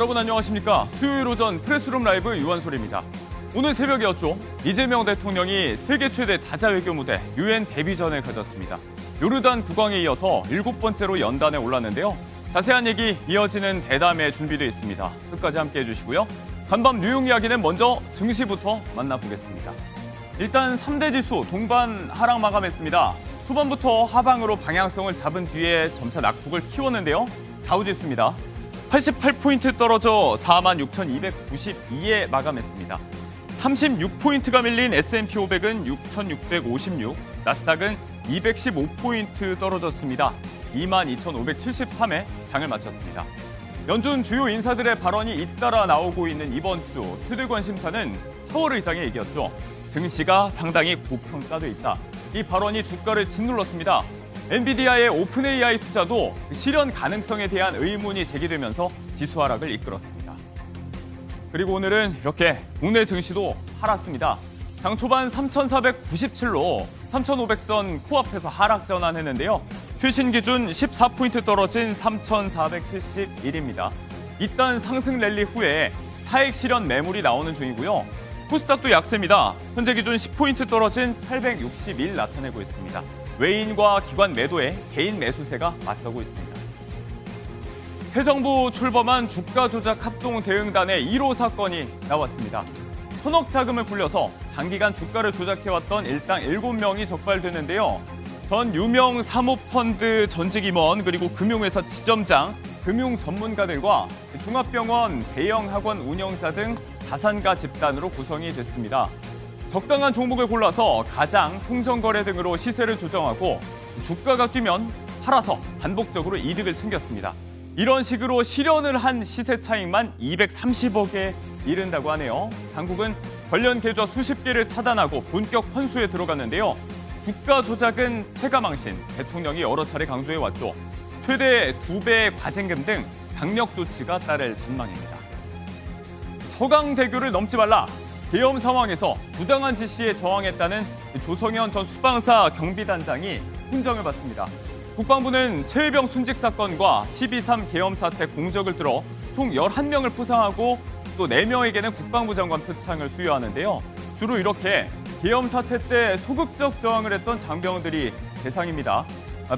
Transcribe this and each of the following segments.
여러분 안녕하십니까? 수요일 오전 프레스룸 라이브 유한솔입니다. 오늘 새벽이었죠. 이재명 대통령이 세계 최대 다자 외교 무대 UN 데뷔전을 가졌습니다. 요르단 국왕에 이어서 7번째로 연단에 올랐는데요. 자세한 얘기 이어지는 대담에 준비되어 있습니다. 끝까지 함께해 주시고요. 간밤 뉴욕 이야기는 먼저 증시부터 만나보겠습니다. 일단 3대 지수 동반 하락 마감했습니다. 초반부터 하방으로 방향성을 잡은 뒤에 점차 낙폭을 키웠는데요. 다우지수입니다. 88포인트 떨어져 46,292에 마감했습니다. 36포인트가 밀린 S&P 500은 6,656, 나스닥은 215포인트 떨어졌습니다. 22,573에 장을 마쳤습니다. 연준 주요 인사들의 발언이 잇따라 나오고 있는 이번 주 최대 관심사는 파월 의장의 얘기였죠. 증시가 상당히 고평가돼 있다. 이 발언이 주가를 짓눌렀습니다. 엔비디아의 오픈 AI 투자도 실현 가능성에 대한 의문이 제기되면서 지수 하락을 이끌었습니다. 그리고 오늘은 이렇게 국내 증시도 팔았습니다. 장 초반 3,497로 3,500선 코앞에서 하락 전환했는데요. 최신 기준 14포인트 떨어진 3,471입니다. 이딴 상승 랠리 후에 차익 실현 매물이 나오는 중이고요. 코스닥도 약세입니다. 현재 기준 10포인트 떨어진 861 나타내고 있습니다. 외인과 기관 매도에 개인 매수세가 맞서고 있습니다. 새 정부 출범한 주가 조작 합동 대응단의 1호 사건이 나왔습니다. 천억 자금을 굴려서 장기간 주가를 조작해왔던 일당 7명이 적발됐는데요. 전 유명 사모펀드 전직 임원 그리고 금융회사 지점장, 금융 전문가들과 종합병원, 대형 학원 운영자 등 자산가 집단으로 구성이 됐습니다. 적당한 종목을 골라서 가장, 통정거래 등으로 시세를 조정하고 주가가 뛰면 팔아서 반복적으로 이득을 챙겼습니다. 이런 식으로 실현을 한 시세 차익만 230억에 이른다고 하네요. 당국은 관련 계좌 수십 개를 차단하고 본격 환수에 들어갔는데요. 주가 조작은 패가망신, 대통령이 여러 차례 강조해왔죠. 최대 2배 과징금 등 강력 조치가 따를 전망입니다. 서강대교를 넘지 말라. 계엄 상황에서 부당한 지시에 저항했다는 조성현 전 수방사 경비단장이 훈장을 받습니다. 국방부는 최혜병 순직 사건과 12.3 계엄 사태 공적을 들어 총 11명을 포상하고 또 4명에게는 국방부 장관 표창을 수여하는데요. 주로 이렇게 계엄 사태 때 소극적 저항을 했던 장병들이 대상입니다.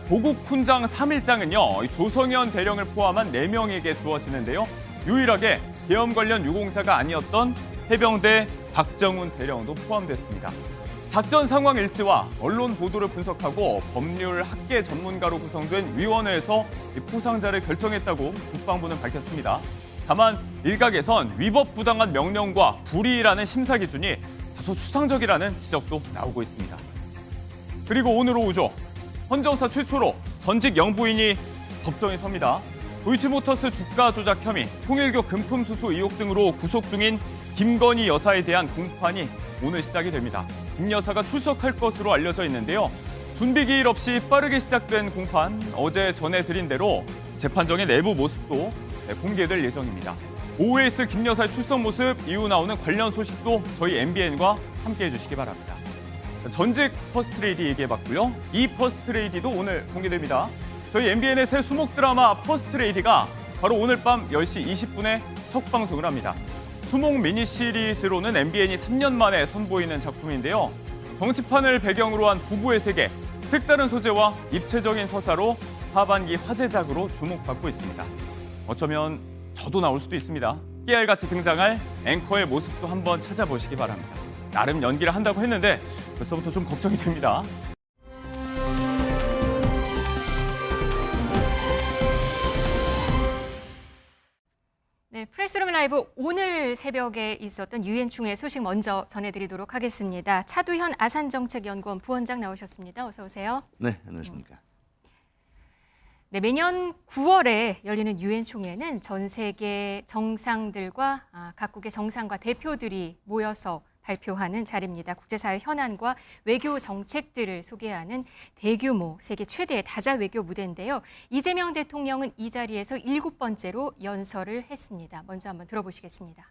보국 훈장 3일장은요, 조성현 대령을 포함한 4명에게 주어지는데요. 유일하게 계엄 관련 유공자가 아니었던 해병대 박정훈 대령도 포함됐습니다. 작전 상황 일지와 언론 보도를 분석하고 법률 학계 전문가로 구성된 위원회에서 포상자를 결정했다고 국방부는 밝혔습니다. 다만 일각에선 위법 부당한 명령과 불이라는 심사 기준이 다소 추상적이라는 지적도 나오고 있습니다. 그리고 오늘 오후죠. 헌정사 최초로 전직 영부인이 법정에 섭니다. 도이치모터스 주가 조작 혐의, 통일교 금품 수수 의혹 등으로 구속 중인 김건희 여사에 대한 공판이 오늘 시작이 됩니다. 김 여사가 출석할 것으로 알려져 있는데요. 준비 기일 없이 빠르게 시작된 공판, 어제 전해드린 대로 재판정의 내부 모습도 공개될 예정입니다. 오후에 있을 김 여사의 출석 모습, 이후 나오는 관련 소식도 저희 MBN과 함께해 주시기 바랍니다. 전직 퍼스트레이디 얘기해봤고요. 이 퍼스트레이디도 오늘 공개됩니다. 저희 MBN의 새 수목 드라마 퍼스트레이디가 바로 오늘 밤 10시 20분에 첫 방송을 합니다. 수목 미니 시리즈로는 MBN이 3년 만에 선보이는 작품인데요. 정치판을 배경으로 한 부부의 세계, 색다른 소재와 입체적인 서사로 하반기 화제작으로 주목받고 있습니다. 어쩌면 저도 나올 수도 있습니다. 깨알같이 등장할 앵커의 모습도 한번 찾아보시기 바랍니다. 나름 연기를 한다고 했는데 벌써부터 좀 걱정이 됩니다. 네, 프레스룸 라이브 오늘 새벽에 있었던 유엔 총회 소식 먼저 전해드리도록 하겠습니다. 차두현 아산정책연구원 부원장 나오셨습니다. 어서 오세요. 네, 안녕하십니까. 네, 매년 9월에 열리는 유엔 총회는 전 세계 정상들과 각국의 정상과 대표들이 모여서 발표하는 자리입니다. 국제사회 현안과 외교 정책들을 소개하는 대규모 세계 최대의 다자 외교 무대인데요. 이재명 대통령은 이 자리에서 7번째로 연설을 했습니다. 먼저 한번 들어보시겠습니다.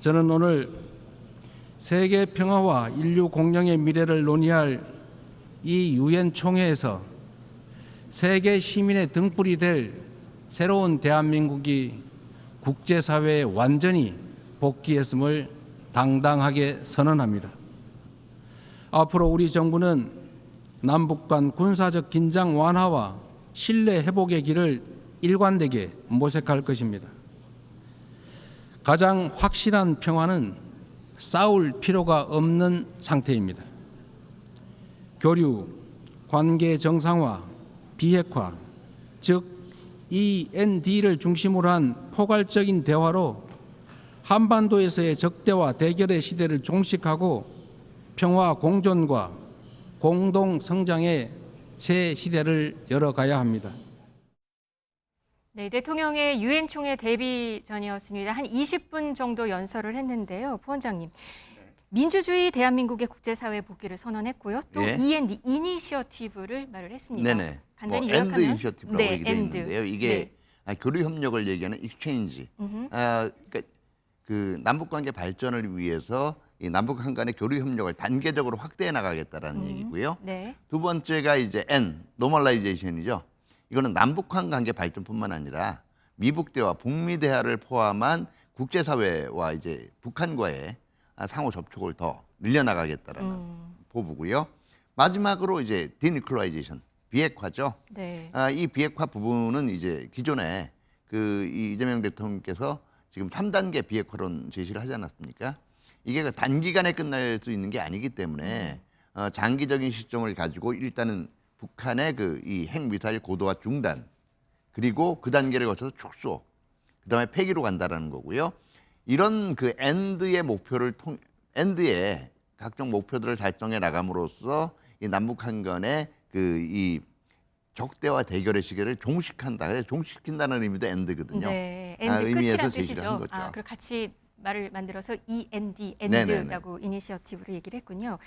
저는 오늘 세계 평화와 인류 공영의 미래를 논의할 이 유엔 총회에서 세계 시민의 등불이 될 새로운 대한민국이 국제사회에 완전히 복귀했음을 당당하게 선언합니다. 앞으로 우리 정부는 남북 간 군사적 긴장 완화와 신뢰 회복의 길을 일관되게 모색할 것입니다. 가장 확실한 평화는 싸울 필요가 없는 상태입니다. 교류, 관계 정상화, 비핵화, 즉 END를 중심으로 한 포괄적인 대화로 한반도에서의 적대와 대결의 시대를 종식하고 평화 공존과 공동 성장의 새 시대를 열어가야 합니다. 네, 대통령의 유엔 총회 데뷔 전이었습니다. 한 20분 정도 연설을 했는데요. 부원장님, 민주주의 대한민국의 국제사회 복귀를 선언했고요. 또 예. END 이니셔티브를 말을 했습니다. 네네. 간단히 엔드 요약하면 이니셔티브라고 네, 얘기되어 엔드. 있는데요. 이게 네. 교류 협력을 얘기하는 익스체인지. 그러니까 그 남북 관계 발전을 위해서 이 남북한 간의 교류 협력을 단계적으로 확대해 나가겠다라는 얘기고요. 네. 두 번째가 이제 노멀라이제이션이죠. 이거는 남북한 관계 발전뿐만 아니라 미북 대화, 북미 대화를 포함한 국제사회와 이제 북한과의 상호 접촉을 더 늘려나가겠다라는 포부고요. 마지막으로 이제 디뉴클라이제이션, 비핵화죠. 네. 이 비핵화 부분은 이제 기존에 그 이재명 대통령께서 지금 3단계 비핵화론 제시를 하지 않았습니까? 이게 그 단기간에 끝날 수 있는 게 아니기 때문에 장기적인 시점을 가지고 일단은 북한의 그 이 핵미사일 고도화 중단, 그리고 그 단계를 거쳐서 축소, 그다음에 폐기로 간다라는 거고요. 이런 그 엔드의 엔드의 각종 목표들을 달성해 나감으로써 이 남북한 간의 그 이 적대와 대결의 시계를 종식한다. 그래서 종식시킨다는 의미도 엔드거든요. 네, 엔드 의미에서 끝이란 제시를 한 뜻이죠. 거죠. 그리고 같이 말을 만들어서 END, 네네네. 엔드라고 이니셔티브로 얘기를 했군요.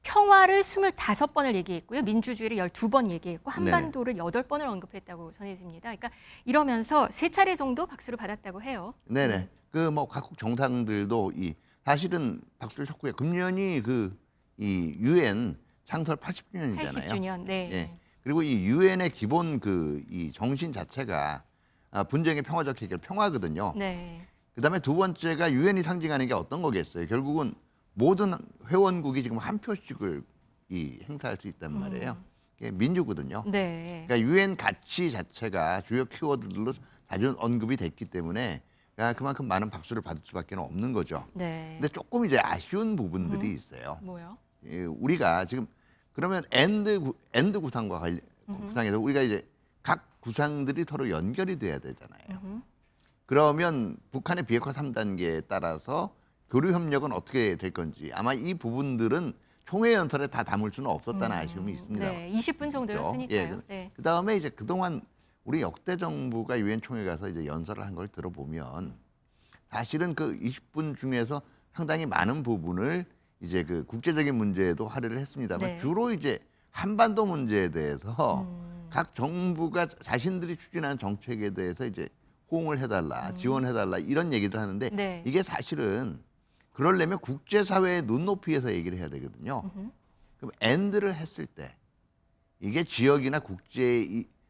평화를 25번을 얘기했고요. 민주주의를 12번 얘기했고 한반도를 8번을 언급했다고 전해집니다. 그러니까 이러면서 3차례 정도 박수를 받았다고 해요. 네네. 그 뭐 각국 정상들도 이 사실은 박수를 쳤고요. 금년이 그 이 유엔 창설 80주년이잖아요. 80주년. 네. 예. 그리고 이 유엔의 기본 그 이 정신 자체가 분쟁의 평화적 해결, 평화거든요. 네. 그다음에 두 번째가 유엔이 상징하는 게 어떤 거겠어요? 결국은 모든 회원국이 지금 한 표씩을 이 행사할 수 있단 말이에요. 이게 민주거든요. 네. 그러니까 유엔 가치 자체가 주요 키워드들로 자주 언급이 됐기 때문에 그만큼 많은 박수를 받을 수밖에 없는 거죠. 네. 근데 조금 이제 아쉬운 부분들이 있어요. 뭐요? 우리가 지금 그러면 엔드 구상과 구상에서 우리가 이제 각 구상들이 서로 연결이 돼야 되잖아요. 그러면 북한의 비핵화 3단계에 따라서 교류 협력은 어떻게 될 건지 아마 이 부분들은 총회 연설에 다 담을 수는 없었다는 아쉬움이 있습니다. 네. 20분 정도였으니까요. 예, 네. 그다음에 이제 그동안 우리 역대 정부가 유엔 총회 가서 이제 연설을 한 걸 들어보면 사실은 그 20분 중에서 상당히 많은 부분을 이제 그 국제적인 문제에도 할애를 했습니다만 네. 주로 이제 한반도 문제에 대해서 각 정부가 자신들이 추진하는 정책에 대해서 이제 호응을 해달라, 지원해달라 이런 얘기들 하는데 네. 이게 사실은 그러려면 국제사회의 눈높이에서 얘기를 해야 되거든요. 그럼 엔드를 했을 때 이게 지역이나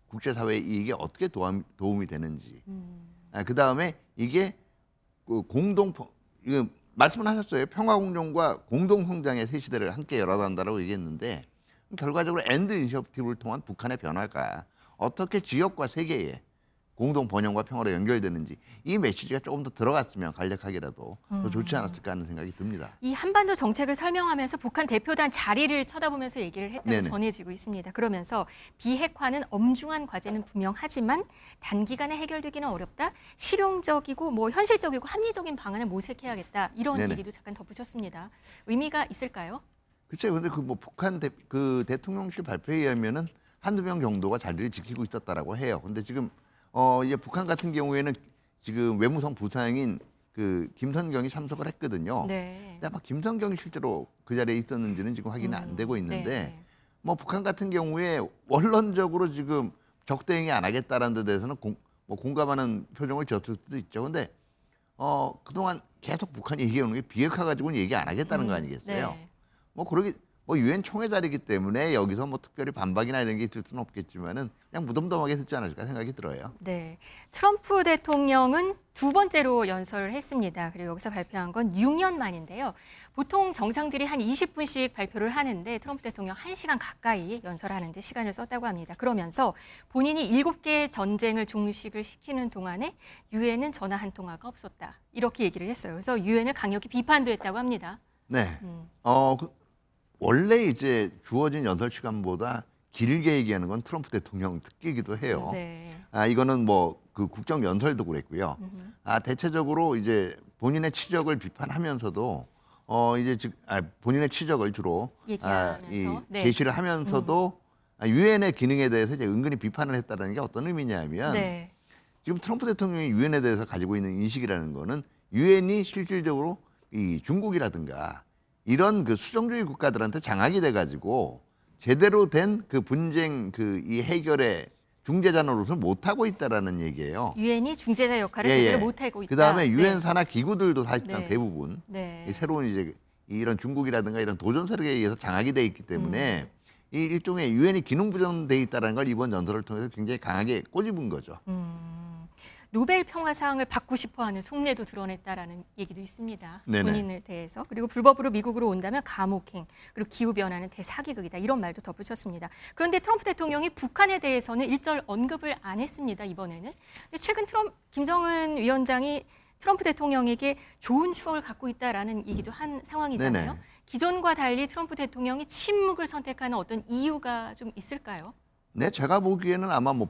국제사회의 이익에 어떻게 도움이 되는지. 그다음에 이게 그 이거 말씀을 하셨어요. 평화공존과 공동성장의 새 시대를 함께 열어간다라고 얘기했는데 결과적으로 엔드 이니셔티브를 통한 북한의 변화가 어떻게 지역과 세계의 공동 번영과 평화로 연결되는지 이 메시지가 조금 더 들어갔으면 간략하게라도 더 좋지 않았을까 하는 생각이 듭니다. 이 한반도 정책을 설명하면서 북한 대표단 자리를 쳐다보면서 얘기를 했다고 네네. 전해지고 있습니다. 그러면서 비핵화는 엄중한 과제는 분명하지만 단기간에 해결되기는 어렵다. 실용적이고 뭐 현실적이고 합리적인 방안을 모색해야겠다. 이런 네네. 얘기도 잠깐 덧붙였습니다. 의미가 있을까요? 글쎄요, 근데 그 뭐 북한 그 대통령실 발표에 의하면은 한두 명 정도가 자리를 지키고 있었다라고 해요. 근데 지금 이제 북한 같은 경우에는 지금 외무성 부상인 그 김선경이 참석을 했거든요. 네. 근데 아마 김선경이 실제로 그 자리에 있었는지는 지금 확인이 안 되고 있는데 네. 뭐 북한 같은 경우에 원론적으로 지금 적대행위 안 하겠다라는 데 대해서는 공감하는 표정을 지었을 수도 있죠. 근데 그동안 계속 북한이 얘기하는 게 비핵화 가지고는 얘기 안 하겠다는 거 아니겠어요? 네. 뭐 유엔 총회 자리이기 때문에 여기서 뭐 특별히 반박이나 이런 게 있을 수는 없겠지만은 그냥 무덤덤하게 듣지 않을까 생각이 들어요. 네. 트럼프 대통령은 두 번째로 연설을 했습니다. 그리고 여기서 발표한 건 6년 만인데요. 보통 정상들이 한 20분씩 발표를 하는데 트럼프 대통령 1시간 가까이 연설하는데 시간을 썼다고 합니다. 그러면서 본인이 7개의 전쟁을 종식을 시키는 동안에 유엔은 전화 한 통화가 없었다. 이렇게 얘기를 했어요. 그래서 유엔을 강력히 비판도 했다고 합니다. 네. 원래 이제 주어진 연설 시간보다 길게 얘기하는 건 트럼프 대통령 특기이기도 해요. 네. 이거는 뭐 그 국정 연설도 그랬고요. 대체적으로 이제 본인의 치적을 비판하면서도 이제 본인의 치적을 주로 얘기하면서. 네. 제시를 하면서도 유엔의 기능에 대해서 이제 은근히 비판을 했다는 게 어떤 의미냐면 네. 지금 트럼프 대통령이 유엔에 대해서 가지고 있는 인식이라는 거는 유엔이 실질적으로 이 중국이라든가 이런 그 수정주의 국가들한테 장악이 돼가지고 제대로 된 그 분쟁 이 해결의 중재자 노릇을 못 하고 있다라는 얘기예요. 유엔이 중재자 역할을 제대로 못하고 있다. 그다음에 유엔 네. 산하 기구들도 사실상 네. 대부분 네. 이 새로운 이제 이런 중국이라든가 이런 도전 세력에 의해서 장악이 돼 있기 때문에 이 일종의 유엔이 기능 부정돼 있다라는 걸 이번 연설을 통해서 굉장히 강하게 꼬집은 거죠. 노벨 평화상을 받고 싶어하는 속내도 드러냈다라는 얘기도 있습니다. 네네. 본인을 대해서. 그리고 불법으로 미국으로 온다면 감옥행, 그리고 기후변화는 대사기극이다. 이런 말도 덧붙였습니다. 그런데 트럼프 대통령이 북한에 대해서는 일절 언급을 안 했습니다. 이번에는. 근데 최근 김정은 위원장이 트럼프 대통령에게 좋은 추억을 갖고 있다라는 얘기도 한 상황이잖아요. 네네. 기존과 달리 트럼프 대통령이 침묵을 선택하는 어떤 이유가 좀 있을까요? 네, 제가 보기에는 아마 뭐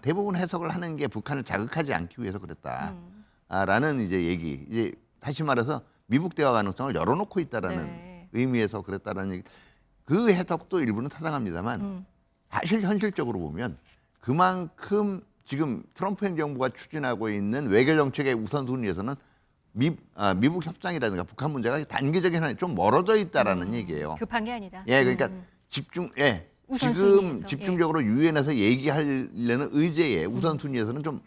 대부분 해석을 하는 게 북한을 자극하지 않기 위해서 그랬다라는 이제 얘기. 이제 다시 말해서 미북 대화 가능성을 열어놓고 있다라는 네. 의미에서 그랬다라는 얘기. 그 해석도 일부는 타당합니다만 사실 현실적으로 보면 그만큼 지금 트럼프 행정부가 추진하고 있는 외교 정책의 우선순위에서는 미북 협상이라든가 북한 문제가 단기적인 한에 좀 멀어져 있다라는 얘기예요. 급한 게 아니다. 예, 그러니까 지금 우선순위에서, 집중적으로 유엔에서 얘기하려는 의제의 우선순위에서는 좀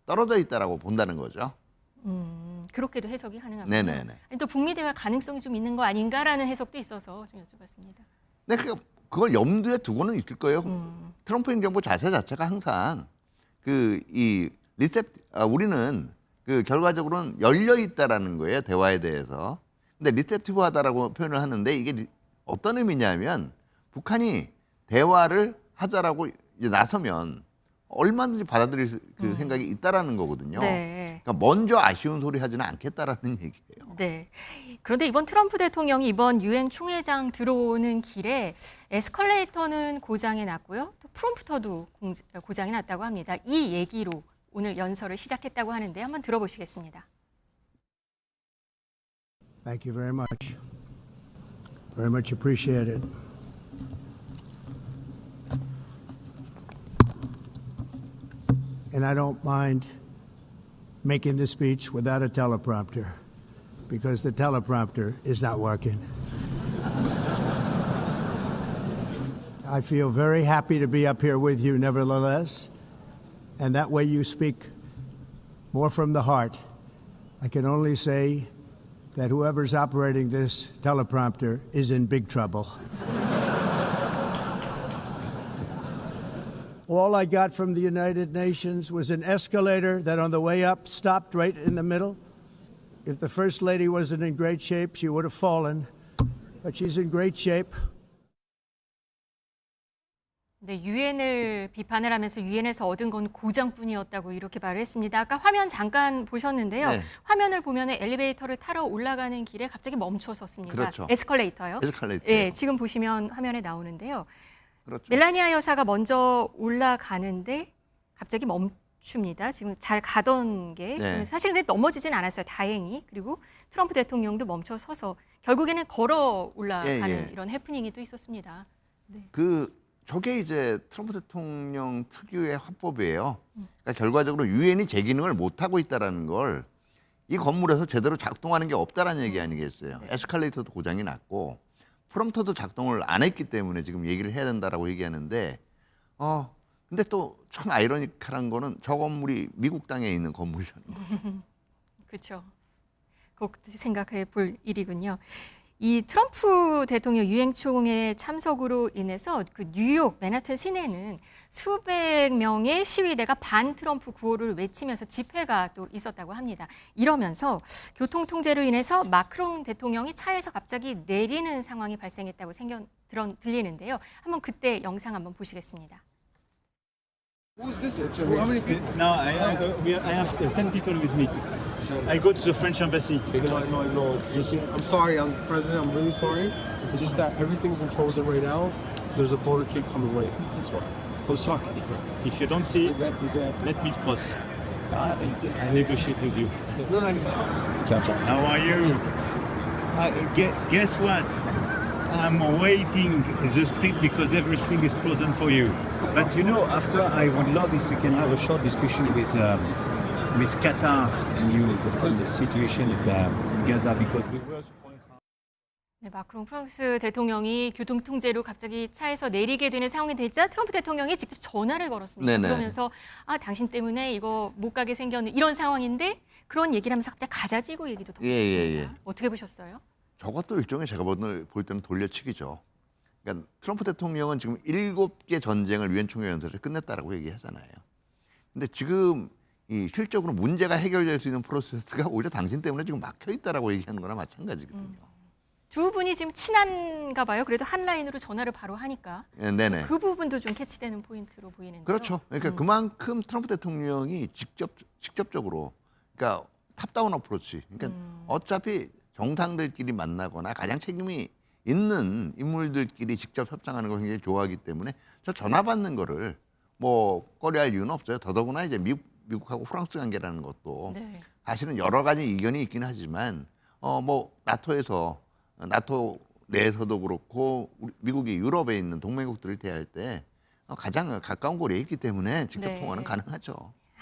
떨어져 있다라고 본다는 거죠. 그렇게도 해석이 가능하군요. 네네네. 아니, 또 북미 대화 가능성이 좀 있는 거 아닌가라는 해석도 있어서 좀 여쭤봤습니다. 네, 그걸 염두에 두고는 있을 거예요. 트럼프 행정부 자세 자체가 항상 우리는 그 결과적으로는 열려 있다라는 거예요, 대화에 대해서. 근데 리셉티브하다라고 표현을 하는데 이게 어떤 의미냐면 북한이 대화를 하자라고 이제 나서면 얼마든지 받아들일 그 생각이 있다라는 거거든요. 네. 그러니까 먼저 아쉬운 소리 하지는 않겠다라는 얘기예요. 네. 그런데 이번 트럼프 대통령이 이번 유엔 총회장 들어오는 길에 에스컬레이터는 고장이 났고요. 또 프롬프터도 고장이 났다고 합니다. 이 얘기로 오늘 연설을 시작했다고 하는데 한번 들어보시겠습니다. Thank you very much. Very much appreciated. And I don't mind making the speech without a teleprompter because the teleprompter is not working. I feel very happy to be up here with you nevertheless, and that way you speak more from the heart. I can only say that whoever's operating this teleprompter is in big trouble. All I got from the United Nations was an escalator that on the way up stopped right in the middle. If the First Lady wasn't in great shape, she would have fallen, but she's in great shape. 네, 유엔을 비판을 하면서 유엔에서 얻은 건 고장뿐이었다고 이렇게 말을 했습니다. 아까 화면 잠깐 보셨는데요. 네. 화면을 보면 엘리베이터를 타러 올라가는 길에 갑자기 멈춰섰습니다. 그렇죠. 에스컬레이터요. 에스컬레이터. 네, 지금 보시면 화면에 나오는데요. 그렇죠. 멜라니아 여사가 먼저 올라가는데 갑자기 멈춥니다. 지금 잘 가던 게 네. 사실 근데 넘어지진 않았어요. 다행히. 그리고 트럼프 대통령도 멈춰 서서 결국에는 걸어 올라가는 예. 이런 해프닝이 또 있었습니다. 저게 이제 트럼프 대통령 특유의 화법이에요. 그러니까 결과적으로 유엔이 제 기능을 못 하고 있다라는 걸 이 건물에서 제대로 작동하는 게 없다라는 얘기 아니겠어요. 네. 에스컬레이터도 고장이 났고 프롬프터도 작동을 안 했기 때문에 지금 얘기를 해야 된다라고 얘기하는데 근데 또 참 아이러니컬한 거는 저 건물이 미국 땅에 있는 건물이라는 거죠. 그렇죠. 꼭 생각해 볼 일이군요. 이 트럼프 대통령 유엔 총회 참석으로 인해서 그 뉴욕 맨하튼 시내는 수백 명의 시위대가 반 트럼프 구호를 외치면서 집회가 또 있었다고 합니다. 이러면서 교통 통제로 인해서 마크롱 대통령이 차에서 갑자기 내리는 상황이 발생했다고 들리는데요. 한번 그때 영상 한번 보시겠습니다. Who's this? How many people? No, I have 10 people with me. I go to the French embassy. No. It's just, I'm sorry, I'm president. I'm really sorry. It's just that everything's frozen right now. There's a border keep coming right. That's why. I'm sorry. If you don't see it, let me cross. I negotiate with you. No. How are you? Guess what? I'm waiting in the street because everything is frozen for you. But you know, after I would love if we can have a short discussion with Qatar and you on the situation in Gaza because we were supposed. 네, 마크롱 프랑스 대통령이 교통 통제로 갑자기 차에서 내리게 되는 상황이 되자 트럼프 대통령이 직접 전화를 걸었습니다. 네네. 그러면서 당신 때문에 이거 못 가게 생겼는 이런 상황인데 그런 얘기를 하면서 갑자기 가자지구 얘기도 덧붙였습니다. 예. 어떻게 보셨어요? 저것도 일종의 제가 볼 때는 돌려치기죠. 그러니까 트럼프 대통령은 지금 7개 전쟁을 유엔 총회 연설을 끝냈다라고 얘기하잖아요. 근데 지금 이 실적으로 문제가 해결될 수 있는 프로세스가 오히려 당신 때문에 지금 막혀 있다라고 얘기하는 거나 마찬가지거든요. 두 분이 지금 친한가 봐요. 그래도 한 라인으로 전화를 바로 하니까. 네네. 그 부분도 좀 캐치되는 포인트로 보이는데요. 그렇죠. 그러니까 그만큼 트럼프 대통령이 직접적으로 그러니까 탑다운 어프로치. 그러니까 어차피 정상들끼리 만나거나 가장 책임이 있는 인물들끼리 직접 협상하는 걸 굉장히 좋아하기 때문에 저 전화 받는 거를 뭐 꺼려할 이유는 없어요. 더더구나 이제 미국하고 프랑스 관계라는 것도 네. 사실은 여러 가지 이견이 있긴 하지만 뭐 나토 내에서도 그렇고 미국이 유럽에 있는 동맹국들을 대할 때 가장 가까운 거리에 있기 때문에 직접 네. 통화는 가능하죠.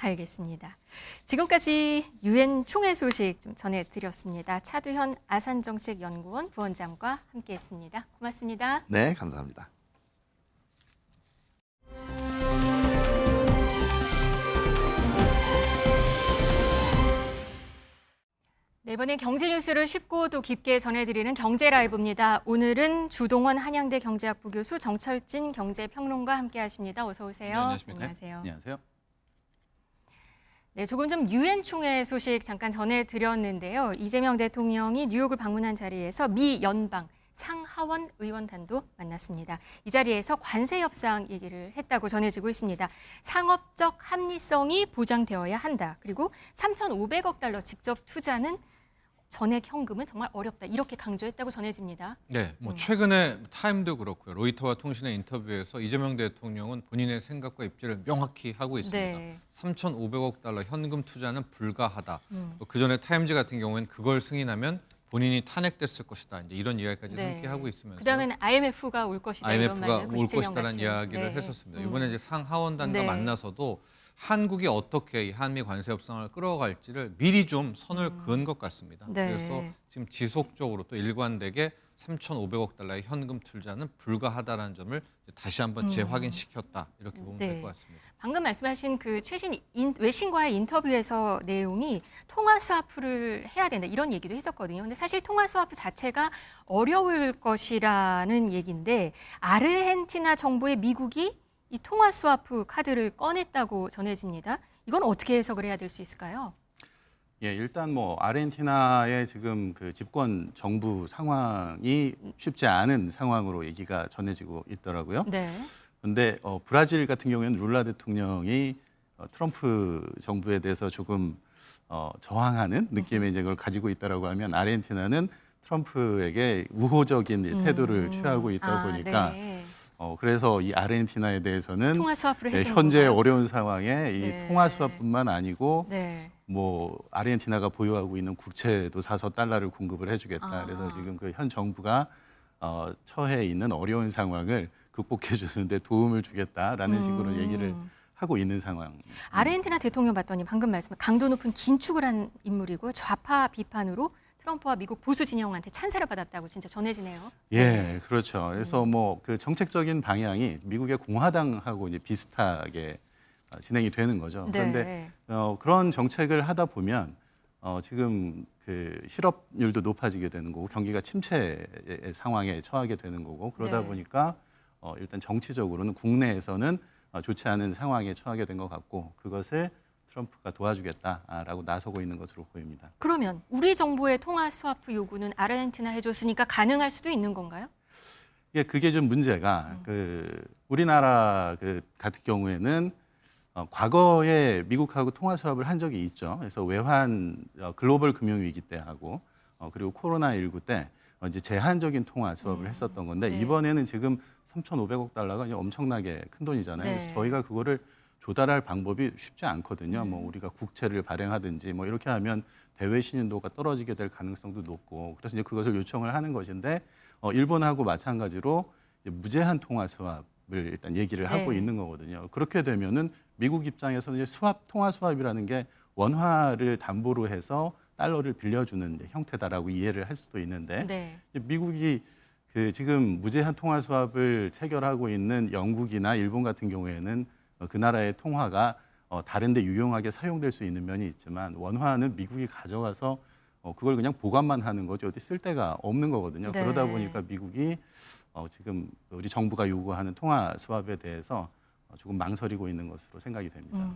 알겠습니다. 지금까지 유엔 총회 소식 좀 전해드렸습니다. 차두현 아산정책연구원 부원장과 함께했습니다. 고맙습니다. 네, 감사합니다. 네, 이번엔 경제 뉴스를 쉽고 또 깊게 전해드리는 경제 라이브입니다. 오늘은 주동원 한양대 경제학부 교수 정철진 경제평론가 함께하십니다. 어서 오세요. 네, 안녕하십니까? 안녕하세요. 안녕하세요. 네, 조금 전 유엔 총회 소식 잠깐 전해드렸는데요. 이재명 대통령이 뉴욕을 방문한 자리에서 미 연방 상하원 의원단도 만났습니다. 이 자리에서 관세 협상 얘기를 했다고 전해지고 있습니다. 상업적 합리성이 보장되어야 한다. 그리고 3,500억 달러 직접 투자는 전액 현금은 정말 어렵다. 이렇게 강조했다고 전해집니다. 네, 뭐 최근에 타임도 그렇고요. 로이터와 통신의 인터뷰에서 이재명 대통령은 본인의 생각과 입지를 명확히 하고 있습니다. 네. 3,500억 달러 현금 투자는 불가하다. 그 전에 타임즈 같은 경우에는 그걸 승인하면 본인이 탄핵됐을 것이다. 이제 이런 이야기까지 함께 하고 있으면서 그다음에는 IMF가 올 것이다. 이런 IMF가 말을 올 97년 것이다라는 같이. 이야기를 네. 했었습니다. 이번에 이제 상하원단과 네. 만나서도 한국이 어떻게 이 한미 관세 협상을 끌어갈지를 미리 좀 선을 그은 것 같습니다. 네. 그래서 지금 지속적으로 또 일관되게 3,500억 달러의 현금 투자는 불가하다라는 점을 다시 한번 재확인시켰다. 이렇게 보면 될 네. 것 같습니다. 방금 말씀하신 그 최신 외신과의 인터뷰에서 내용이 통화 스와프를 해야 된다 이런 얘기도 했었거든요. 근데 사실 통화 스와프 자체가 어려울 것이라는 얘기인데 아르헨티나 정부의 미국이 이 통화 스와프 카드를 꺼냈다고 전해집니다. 이건 어떻게 해석을 해야 될 수 있을까요? 예, 일단 뭐 아르헨티나의 지금 그 집권 정부 상황이 쉽지 않은 상황으로 얘기가 전해지고 있더라고요. 네. 그런데 브라질 같은 경우에는 룰라 대통령이 트럼프 정부에 대해서 조금 저항하는 느낌의 이제 걸 가지고 있다라고 하면 아르헨티나는 트럼프에게 우호적인 태도를 취하고 있다 보니까 네. 그래서 이 아르헨티나에 대해서는 통화 스와프를 해주는 현재 건가요? 어려운 상황에 이 네. 통화 수합뿐만 아니고 네. 뭐 아르헨티나가 보유하고 있는 국채도 사서 달러를 공급을 해주겠다. 그래서 지금 그 현 정부가 처해 있는 어려운 상황을 극복해 주는데 도움을 주겠다라는 식으로 얘기를 하고 있는 상황. 아르헨티나 대통령 봤더니 방금 말씀 강도 높은 긴축을 한 인물이고 좌파 비판으로 트럼프와 미국 보수 진영한테 찬사를 받았다고 진짜 전해지네요. 예, 그렇죠. 그래서 뭐 그 정책적인 방향이 미국의 공화당하고 이제 비슷하게 진행이 되는 거죠. 그런데 네. 그런 정책을 하다 보면 지금 그 실업률도 높아지게 되는 거고 경기가 침체의 상황에 처하게 되는 거고 그러다 네. 보니까 일단 정치적으로는 국내에서는 좋지 않은 상황에 처하게 된 것 같고 그것을 트럼프가 도와주겠다라고 나서고 있는 것으로 보입니다. 그러면 우리 정부의 통화 스와프 요구는 아르헨티나 해줬으니까 가능할 수도 있는 건가요? 예, 그게 좀 문제가 그 우리나라 같은 경우에는 과거에 미국하고 통화 수합을 한 적이 있죠. 그래서 외환 글로벌 금융 위기 때 하고 그리고 코로나19 때 이제 제한적인 통화 수합을 했었던 건데 네. 이번에는 지금 3,500억 달러가 엄청나게 큰 돈이잖아요. 네. 그래서 저희가 그거를 조달할 방법이 쉽지 않거든요. 뭐 우리가 국채를 발행하든지 뭐 이렇게 하면 대외 신인도가 떨어지게 될 가능성도 높고 그래서 이제 그것을 요청을 하는 것인데 일본하고 마찬가지로 이제 무제한 통화 수합을 일단 얘기를 하고 네. 있는 거거든요. 그렇게 되면은 미국 입장에서는 이제 통화 수합이라는 게 원화를 담보로 해서 달러를 빌려주는 이제 형태다라고 이해를 할 수도 있는데 네. 미국이 그 지금 무제한 통화 수합을 체결하고 있는 영국이나 일본 같은 경우에는 그 나라의 통화가 다른 데 유용하게 사용될 수 있는 면이 있지만 원화는 미국이 가져가서 그걸 그냥 보관만 하는 거죠. 어디 쓸 데가 없는 거거든요. 네. 그러다 보니까 미국이 지금 우리 정부가 요구하는 통화 수합에 대해서 조금 망설이고 있는 것으로 생각이 됩니다.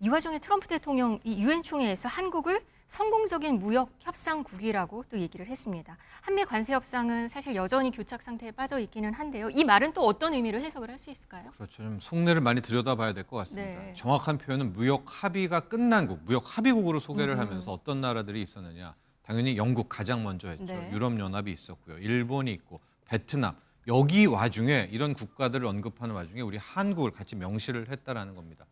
이 와중에 트럼프 대통령 이 유엔 총회에서 한국을 성공적인 무역 협상국이라고 또 얘기를 했습니다. 한미 관세 협상은 사실 여전히 교착 상태에 빠져 있기는 한데요. 이 말은 또 어떤 의미로 해석을 할 수 있을까요? 그렇죠. 좀 속내를 많이 들여다봐야 될 것 같습니다. 네. 정확한 표현은 무역 합의가 끝난 국, 무역 합의국으로 소개를 하면서 어떤 나라들이 있었느냐. 당연히 영국 가장 먼저 했죠. 네. 유럽연합이 있었고요. 일본이 있고 베트남. 여기 와중에 이런 국가들을 언급하는 와중에 우리 한국을 같이 명시를 했다라는 겁니다.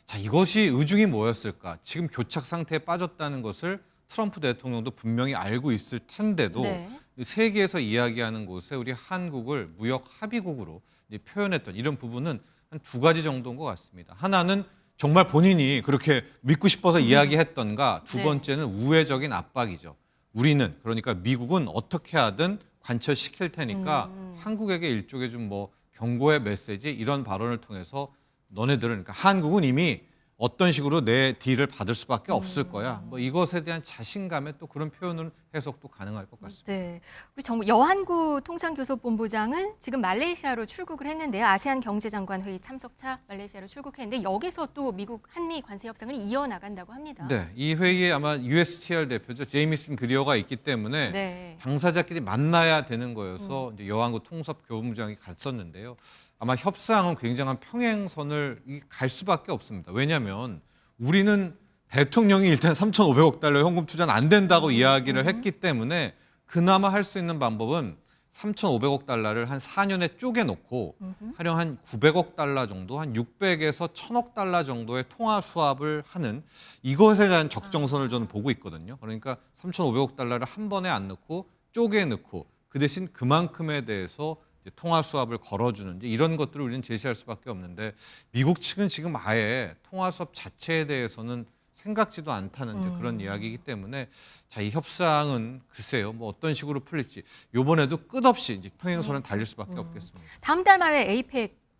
자, 이것이 의중이 뭐였을까? 지금 교착 상태에 빠졌다는 것을 트럼프 대통령도 분명히 알고 있을 텐데도 네. 세계에서 이야기하는 곳에 우리 한국을 무역 합의국으로 이제 표현했던 이런 부분은 한 두 가지 정도인 것 같습니다. 하나는 정말 본인이 그렇게 믿고 싶어서 이야기했던가, 두 네. 번째는 우회적인 압박이죠. 우리는 그러니까 미국은 어떻게 하든 관철시킬 테니까 한국에게 일종의 좀 뭐 경고의 메시지 이런 발언을 통해서 너네들은 그러니까 한국은 이미 어떤 식으로 내 딜을 받을 수밖에 없을 거야. 뭐 이것에 대한 자신감의 또 그런 표현은 해석도 가능할 것 같습니다. 네, 우리 정부 여한구 통상교섭본부장은 지금 말레이시아로 출국을 했는데요. 아세안 경제장관 회의 참석차 말레이시아로 출국했는데 여기서 또 미국 한미 관세 협상을 이어나간다고 합니다. 네, 이 회의에 아마 USTR 대표죠 제이미슨 그리어가 있기 때문에 네. 당사자끼리 만나야 되는 거여서 이제 여한구 통섭교본부장이 갔었는데요. 아마 협상은 굉장한 평행선을 갈 수밖에 없습니다. 왜냐하면 우리는 대통령이 일단 3,500억 달러 현금 투자는 안 된다고 이야기를 했기 때문에 그나마 할 수 있는 방법은 3,500억 달러를 한 4년에 쪼개놓고 하령 한 900억 달러 정도, 한 600에서 1,000억 달러 정도의 통화 수합을 하는 이것에 대한 적정선을 저는 보고 있거든요. 그러니까 3,500억 달러를 한 번에 안 넣고 쪼개 넣고 그 대신 그만큼에 대해서 통화 수합을 걸어주는 이런 것들을 우리는 제시할 수밖에 없는데 미국 측은 지금 아예 통화 수합 자체에 대해서는 생각지도 않다는 이제 그런 이야기이기 때문에 자, 이 협상은 글쎄요 뭐 어떤 식으로 풀릴지 이번에도 끝없이 이제 평행선을 달릴 수밖에 없겠습니다. 다음 달 말에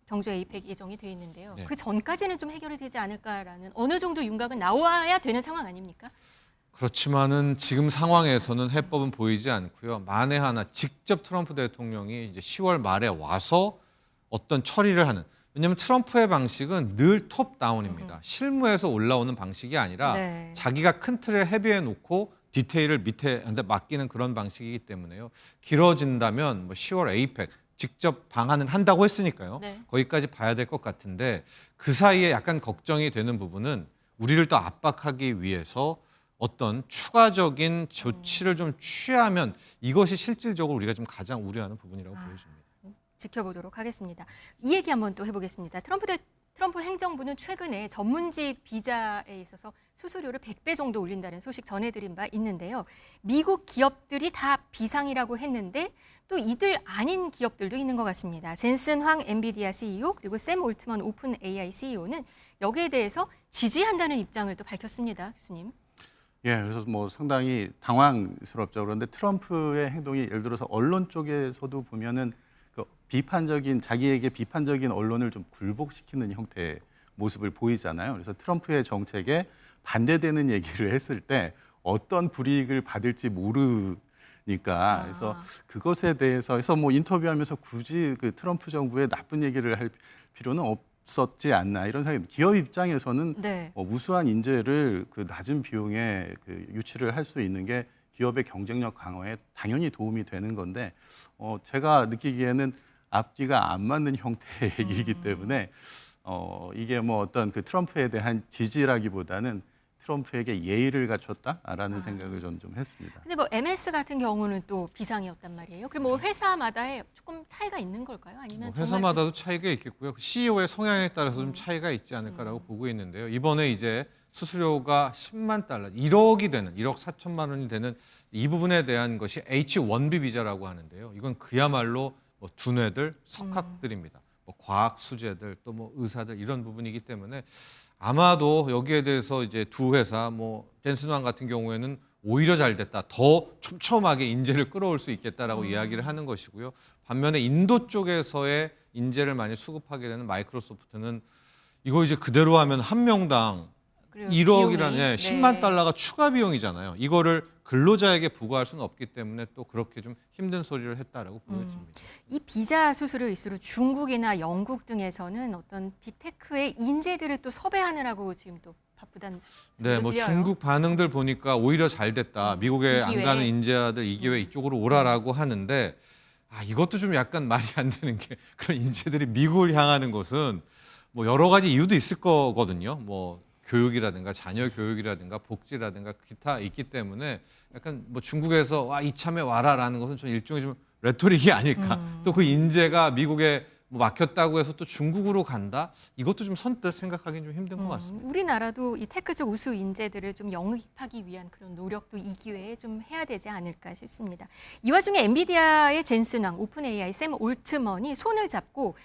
경주 에이펙 예정이 돼 있는데요. 네. 그 전까지는 좀 해결이 되지 않을까라는 어느 정도 윤곽은 나와야 되는 상황 아닙니까? 그렇지만은 지금 상황에서는 해법은 보이지 않고요. 만에 하나 직접 트럼프 대통령이 이제 10월 말에 와서 어떤 처리를 하는. 왜냐하면 트럼프의 방식은 늘 톱다운입니다. 실무에서 올라오는 방식이 아니라 네. 자기가 큰 틀을 헤비해 놓고 디테일을 밑에한테 맡기는 그런 방식이기 때문에요. 길어진다면 뭐 10월 에이펙 직접 방한은 한다고 했으니까요. 네. 거기까지 봐야 될 것 같은데 그 사이에 약간 걱정이 되는 부분은 우리를 더 압박하기 위해서 어떤 추가적인 조치를 좀 취하면 이것이 실질적으로 우리가 좀 가장 우려하는 부분이라고 보여집니다. 지켜보도록 하겠습니다. 이 얘기 한번 또 해보겠습니다. 트럼프 행정부는 최근에 전문직 비자에 있어서 수수료를 100배 정도 올린다는 소식 전해드린 바 있는데요. 미국 기업들이 다 비상이라고 했는데 또 이들 아닌 기업들도 있는 것 같습니다. 젠슨 황 엔비디아 CEO 그리고 샘 올트먼 오픈 AI CEO는 여기에 대해서 지지한다는 입장을 또 밝혔습니다. 교수님. 예, 그래서 뭐 상당히 당황스럽죠. 그런데 트럼프의 행동이 예를 들어서 언론 쪽에서도 보면은 그 자기에게 비판적인 언론을 좀 굴복시키는 형태의 모습을 보이잖아요. 그래서 트럼프의 정책에 반대되는 얘기를 했을 때 어떤 불이익을 받을지 모르니까 그래서 그것에 대해서 해서 뭐 인터뷰하면서 굳이 그 트럼프 정부의 나쁜 얘기를 할 필요는 없었지 않나 이런 생각이 기업 입장에서는 네. 우수한 인재를 그 낮은 비용에 그 유치를 할 수 있는 게 기업의 경쟁력 강화에 당연히 도움이 되는 건데 제가 느끼기에는 앞뒤가 안 맞는 형태의 얘기이기 때문에 이게 뭐 어떤 그 트럼프에 대한 지지라기보다는 트럼프에게 예의를 갖췄다라는 생각을 저는 좀 했습니다. 근데 뭐 MS 같은 경우는 또 비상이었단 말이에요. 그럼 뭐 회사마다의 조금 차이가 있는 걸까요? 아니면 뭐 회사마다도 차이가 있겠고요. CEO의 성향에 따라서 좀 차이가 있지 않을까라고 보고 있는데요. 이번에 이제 수수료가 10만 달러, 1억이 되는 1억 4천만 원이 되는 이 부분에 대한 것이 H-1B 비자라고 하는데요. 이건 그야말로 뭐 두뇌들, 석학들입니다. 뭐 과학 수재들 또 뭐 의사들 이런 부분이기 때문에 아마도 여기에 대해서 이제 두 회사 뭐 댄슨왕 같은 경우에는 오히려 잘 됐다. 더 촘촘하게 인재를 끌어올 수 있겠다라고 이야기를 하는 것이고요. 반면에 인도 쪽에서의 인재를 많이 수급하게 되는 마이크로소프트는 이거 이제 그대로 하면 한 명당 1억이라는 10만 달러가 추가 비용이잖아요. 이거를 근로자에게 부과할 수는 없기 때문에 또 그렇게 좀 힘든 소리를 했다라고 보여집니다. 이 비자 수수료 이슈로 중국이나 영국 등에서는 어떤 빅테크의 인재들을 또 섭외하느라고 지금 또 바쁘다는 네, 뭐 들려요. 중국 반응들 보니까 오히려 잘 됐다. 미국에 안 기회에. 가는 인재들 이 기회 이쪽으로 오라라고 하는데 이것도 좀 약간 말이 안 되는 게 그런 인재들이 미국을 향하는 것은 뭐 여러 가지 이유도 있을 거거든요. 뭐 교육이라든가 자녀 교육이라든가 복지라든가 기타 있기 때문에 약간 뭐 중국에서 이참에 와라라는 것은 좀 일종의 좀 레토릭이 아닐까. 또 그 인재가 미국에 뭐 막혔다고 해서 또 중국으로 간다? 이것도 좀 선뜻 생각하기는 좀 힘든 것 같습니다. 우리나라도 이 테크적 우수 인재들을 좀 영입하기 위한 그런 노력도 이 기회에 좀 해야 되지 않을까 싶습니다. 이 와중에 엔비디아의 젠슨 왕, 오픈 AI 샘 올트먼이 손을 잡고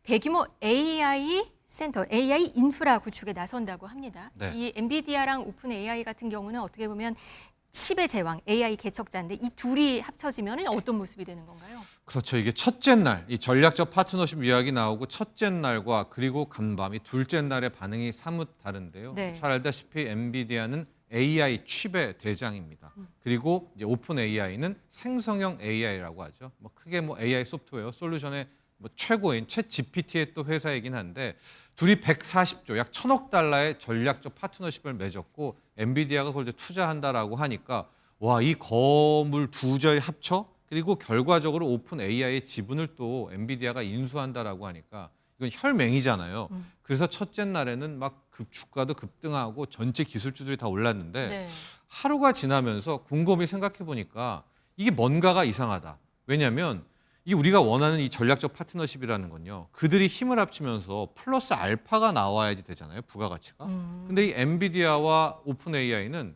대규모 AI 센터, AI 인프라 구축에 나선다고 합니다. 네. 이 엔비디아랑 오픈 AI 같은 경우는 어떻게 보면 칩의 제왕, AI 개척자인데 이 둘이 합쳐지면 어떤 모습이 되는 건가요? 그렇죠. 이게 첫째 날, 이 전략적 파트너십 이야기 나오고 첫째 날과 그리고 간밤, 이 둘째 날의 반응이 사뭇 다른데요. 네. 잘 알다시피 엔비디아는 AI 칩의 대장입니다. 그리고 이제 오픈 AI는 생성형 AI라고 하죠. 뭐 크게 뭐 AI 소프트웨어 솔루션의 뭐 최고인 챗 GPT의 또 회사이긴 한데 둘이 140조, 약 1,000억 달러의 전략적 파트너십을 맺었고 엔비디아가 그걸 이제 투자한다라고 하니까 이 거물 두 절 합쳐 그리고 결과적으로 오픈 AI의 지분을 또 엔비디아가 인수한다라고 하니까 이건 혈맹이잖아요. 그래서 첫째 날에는 막 주가도 급등하고 전체 기술주들이 다 올랐는데 네. 하루가 지나면서 곰곰이 생각해 보니까 이게 뭔가가 이상하다. 왜냐하면 이 우리가 원하는 이 전략적 파트너십이라는 건요. 그들이 힘을 합치면서 플러스 알파가 나와야지 되잖아요. 부가가치가. 근데 이 엔비디아와 오픈 AI는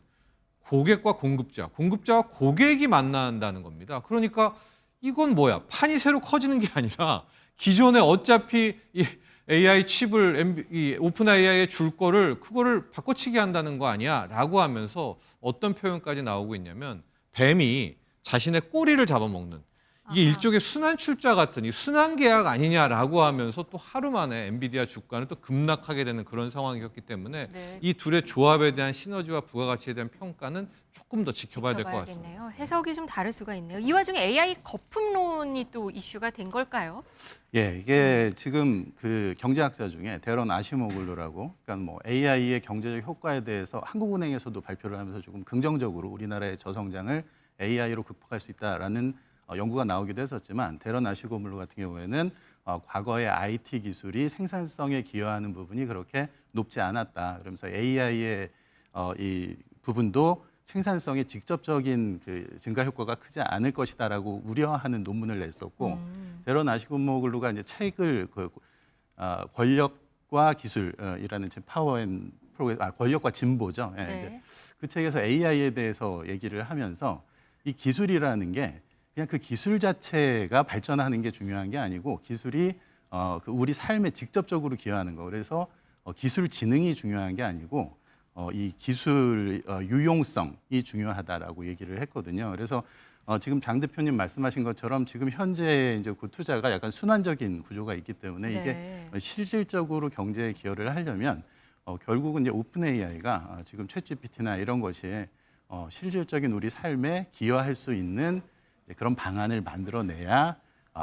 고객과 공급자와 고객이 만난다는 겁니다. 그러니까 이건 뭐야? 판이 새로 커지는 게 아니라 기존에 어차피 이 AI 칩을 이 오픈 AI에 줄 거를 그거를 바꿔치기 한다는 거 아니야? 라고 하면서 어떤 표현까지 나오고 있냐면 뱀이 자신의 꼬리를 잡아먹는 이게 일종의 순환 출자 같은 이 순환 계약 아니냐라고 하면서 또 하루 만에 엔비디아 주가는 또 급락하게 되는 그런 상황이었기 때문에 네. 이 둘의 조합에 대한 시너지와 부가가치에 대한 평가는 조금 더 지켜봐야 될 것 같습니다. 지켜봐야겠네요. 해석이 좀 다를 수가 있네요. 이 와중에 AI 거품론이 또 이슈가 된 걸까요? 예, 이게 지금 그 경제학자 중에 데런 아시모글루라고, 그러니까 뭐 AI의 경제적 효과에 대해서 한국은행에서도 발표를 하면서 조금 긍정적으로 우리나라의 저성장을 AI로 극복할 수 있다라는 연구가 나오기도 했었지만 데런 아시모글루 같은 경우에는 과거의 IT 기술이 생산성에 기여하는 부분이 그렇게 높지 않았다. 그러면서 AI의 이 부분도 생산성에 직접적인 그 증가 효과가 크지 않을 것이다라고 우려하는 논문을 냈었고 데런 아시모글루가 이제 책을 권력과 기술이라는 책 파워앤 프로그레스, 권력과 진보죠. 예, 네. 이제 그 책에서 AI에 대해서 얘기를 하면서 이 기술이라는 게 그냥 그 기술 자체가 발전하는 게 중요한 게 아니고 기술이 그 우리 삶에 직접적으로 기여하는 거. 그래서 기술 지능이 중요한 게 아니고 이 기술 유용성이 중요하다라고 얘기를 했거든요. 그래서 지금 장 대표님 말씀하신 것처럼 지금 현재 이제 그 투자가 약간 순환적인 구조가 있기 때문에 네. 이게 실질적으로 경제에 기여를 하려면 결국은 이제 오픈 AI가 지금 챗 GPT나 이런 것이 실질적인 우리 삶에 기여할 수 있는 그런 방안을 만들어내야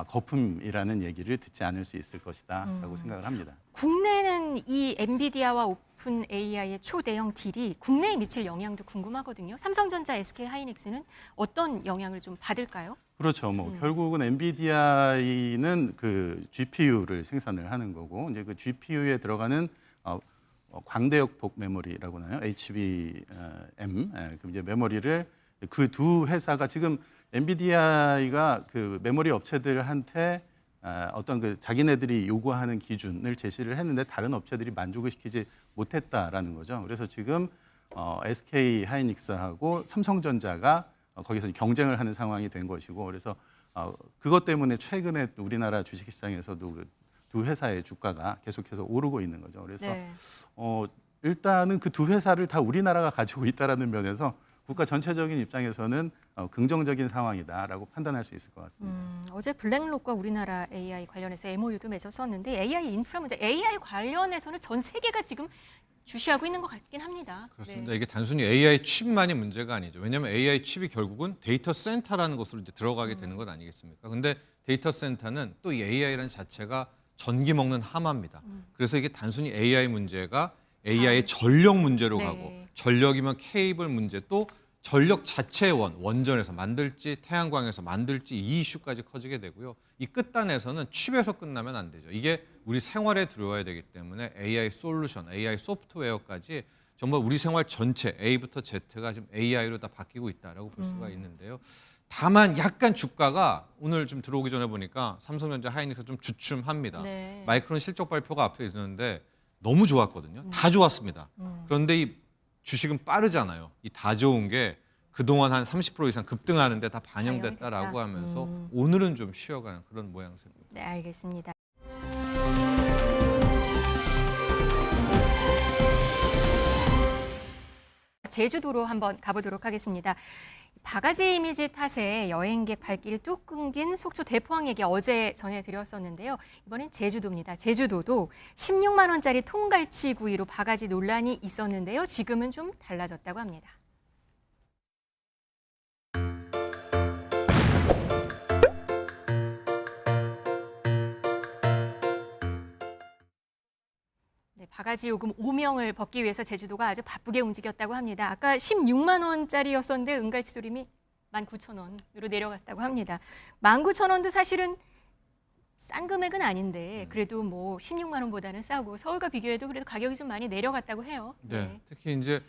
거품이라는 얘기를 듣지 않을 수 있을 것이다라고 생각을 합니다. 국내는 이 엔비디아와 오픈 AI의 초대형 딜이 국내에 미칠 영향도 궁금하거든요. 삼성전자, SK 하이닉스는 어떤 영향을 좀 받을까요? 그렇죠. 결국은 엔비디아는 그 GPU를 생산을 하는 거고 이제 그 GPU에 들어가는 광대역폭 메모리라고 하나요? HBM 그 이제 메모리를 그 두 회사가 지금 엔비디아가 그 메모리 업체들한테 어떤 그 자기네들이 요구하는 기준을 제시를 했는데 다른 업체들이 만족을 시키지 못했다라는 거죠. 그래서 지금 SK 하이닉스하고 삼성전자가 거기서 경쟁을 하는 상황이 된 것이고, 그래서 그것 때문에 최근에 우리나라 주식시장에서도 그 두 회사의 주가가 계속해서 오르고 있는 거죠. 그래서 네. 일단은 그 두 회사를 다 우리나라가 가지고 있다라는 면에서 국가 전체적인 입장에서는 긍정적인 상황이다라고 판단할 수 있을 것 같습니다. 어제 블랙록과 우리나라 AI 관련해서 MOU도 맺었었는데 AI 인프라 문제, AI 관련해서는 전 세계가 지금 주시하고 있는 것 같긴 합니다. 그렇습니다. 네. 이게 단순히 AI 칩만이 문제가 아니죠. 왜냐하면 AI 칩이 결국은 데이터 센터라는 곳으로 이제 들어가게 되는 것 아니겠습니까? 근데 데이터 센터는 또 이 AI라는 자체가 전기 먹는 하마입니다. 그래서 이게 단순히 AI 문제가 AI의 전력 문제로 네. 가고, 전력이면 케이블 문제, 또 전력 자체의 원전에서 만들지 태양광에서 만들지 이 이슈까지 커지게 되고요. 이 끝단에서는 칩에서 끝나면 안 되죠. 이게 우리 생활에 들어와야 되기 때문에 AI 솔루션, AI 소프트웨어까지 정말 우리 생활 전체 A부터 Z가 지금 AI로 다 바뀌고 있다라고 볼 수가 있는데요. 다만 약간 주가가 오늘 좀 들어오기 전에 보니까 삼성전자, 하이닉스 좀 주춤합니다. 네. 마이크론 실적 발표가 앞에 있었는데 너무 좋았거든요. 다 좋았습니다. 그런데 이 주식은 빠르잖아요. 이 다 좋은 게 그동안 한 30% 이상 급등하는데 다 반영됐다라고 반영이 됐다. 하면서 오늘은 좀 쉬어가는 그런 모양새입니다. 네, 알겠습니다. 제주도로 한번 가보도록 하겠습니다. 바가지 이미지 탓에 여행객 발길이 뚝 끊긴 속초 대포항 얘기 어제 전해드렸었는데요. 이번엔 제주도입니다. 제주도도 16만 원짜리 통갈치 구이로 바가지 논란이 있었는데요. 지금은 좀 달라졌다고 합니다. 네, 바가지 요금 오명을 벗기 위해서 제주도가 아주 바쁘게 움직였다고 합니다. 아까 16만 원짜리였었는데 은갈치 조림이 19,000원으로 내려갔다고 합니다. 19,000원도 사실은 싼 금액은 아닌데 그래도 뭐 16만 원보다는 싸고 서울과 비교해도 그래도 가격이 좀 많이 내려갔다고 해요. 네. 특히 이제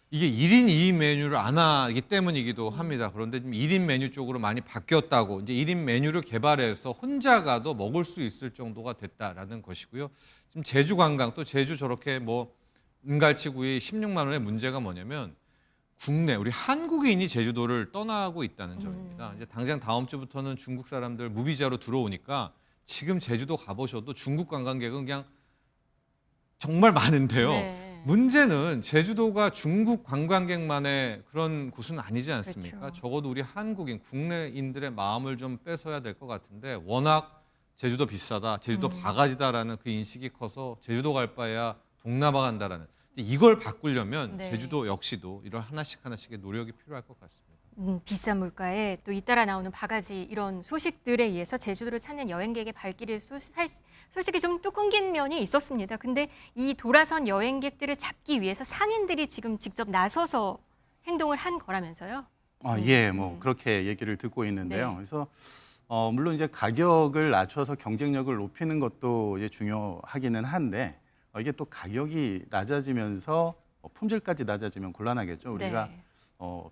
이게 1인 2인 메뉴를 안 하기 때문이기도 합니다. 그런데 지금 1인 메뉴 쪽으로 많이 바뀌었다고, 이제 1인 메뉴를 개발해서 혼자 가도 먹을 수 있을 정도가 됐다라는 것이고요. 지금 제주 관광, 또 제주 저렇게 뭐 은갈치구이 16만 원의 문제가 뭐냐면 국내 우리 한국인이 제주도를 떠나고 있다는 점입니다. 이제 당장 다음 주부터는 중국 사람들 무비자로 들어오니까 지금 제주도 가보셔도 중국 관광객은 그냥 정말 많은데요. 네. 문제는 제주도가 중국 관광객만의 그런 곳은 아니지 않습니까? 그렇죠. 적어도 우리 한국인, 국내인들의 마음을 좀 뺏어야 될 것 같은데 워낙 제주도 비싸다, 제주도 바가지다라는 그 인식이 커서 제주도 갈 바에야 동남아 간다라는. 이걸 바꾸려면 네. 제주도 역시도 이런 하나씩의 노력이 필요할 것 같습니다. 비싼 물가에 또 잇따라 나오는 바가지 이런 소식들에 의해서 제주도를 찾는 여행객의 발길이 솔직히 좀 뚝 끊긴 면이 있었습니다. 근데 이 돌아선 여행객들을 잡기 위해서 상인들이 지금 직접 나서서 행동을 한 거라면서요? 예, 뭐 그렇게 얘기를 듣고 있는데요. 네. 그래서 물론 이제 가격을 낮춰서 경쟁력을 높이는 것도 이제 중요하기는 한데 이게 또 가격이 낮아지면서 품질까지 낮아지면 곤란하겠죠. 우리가 네.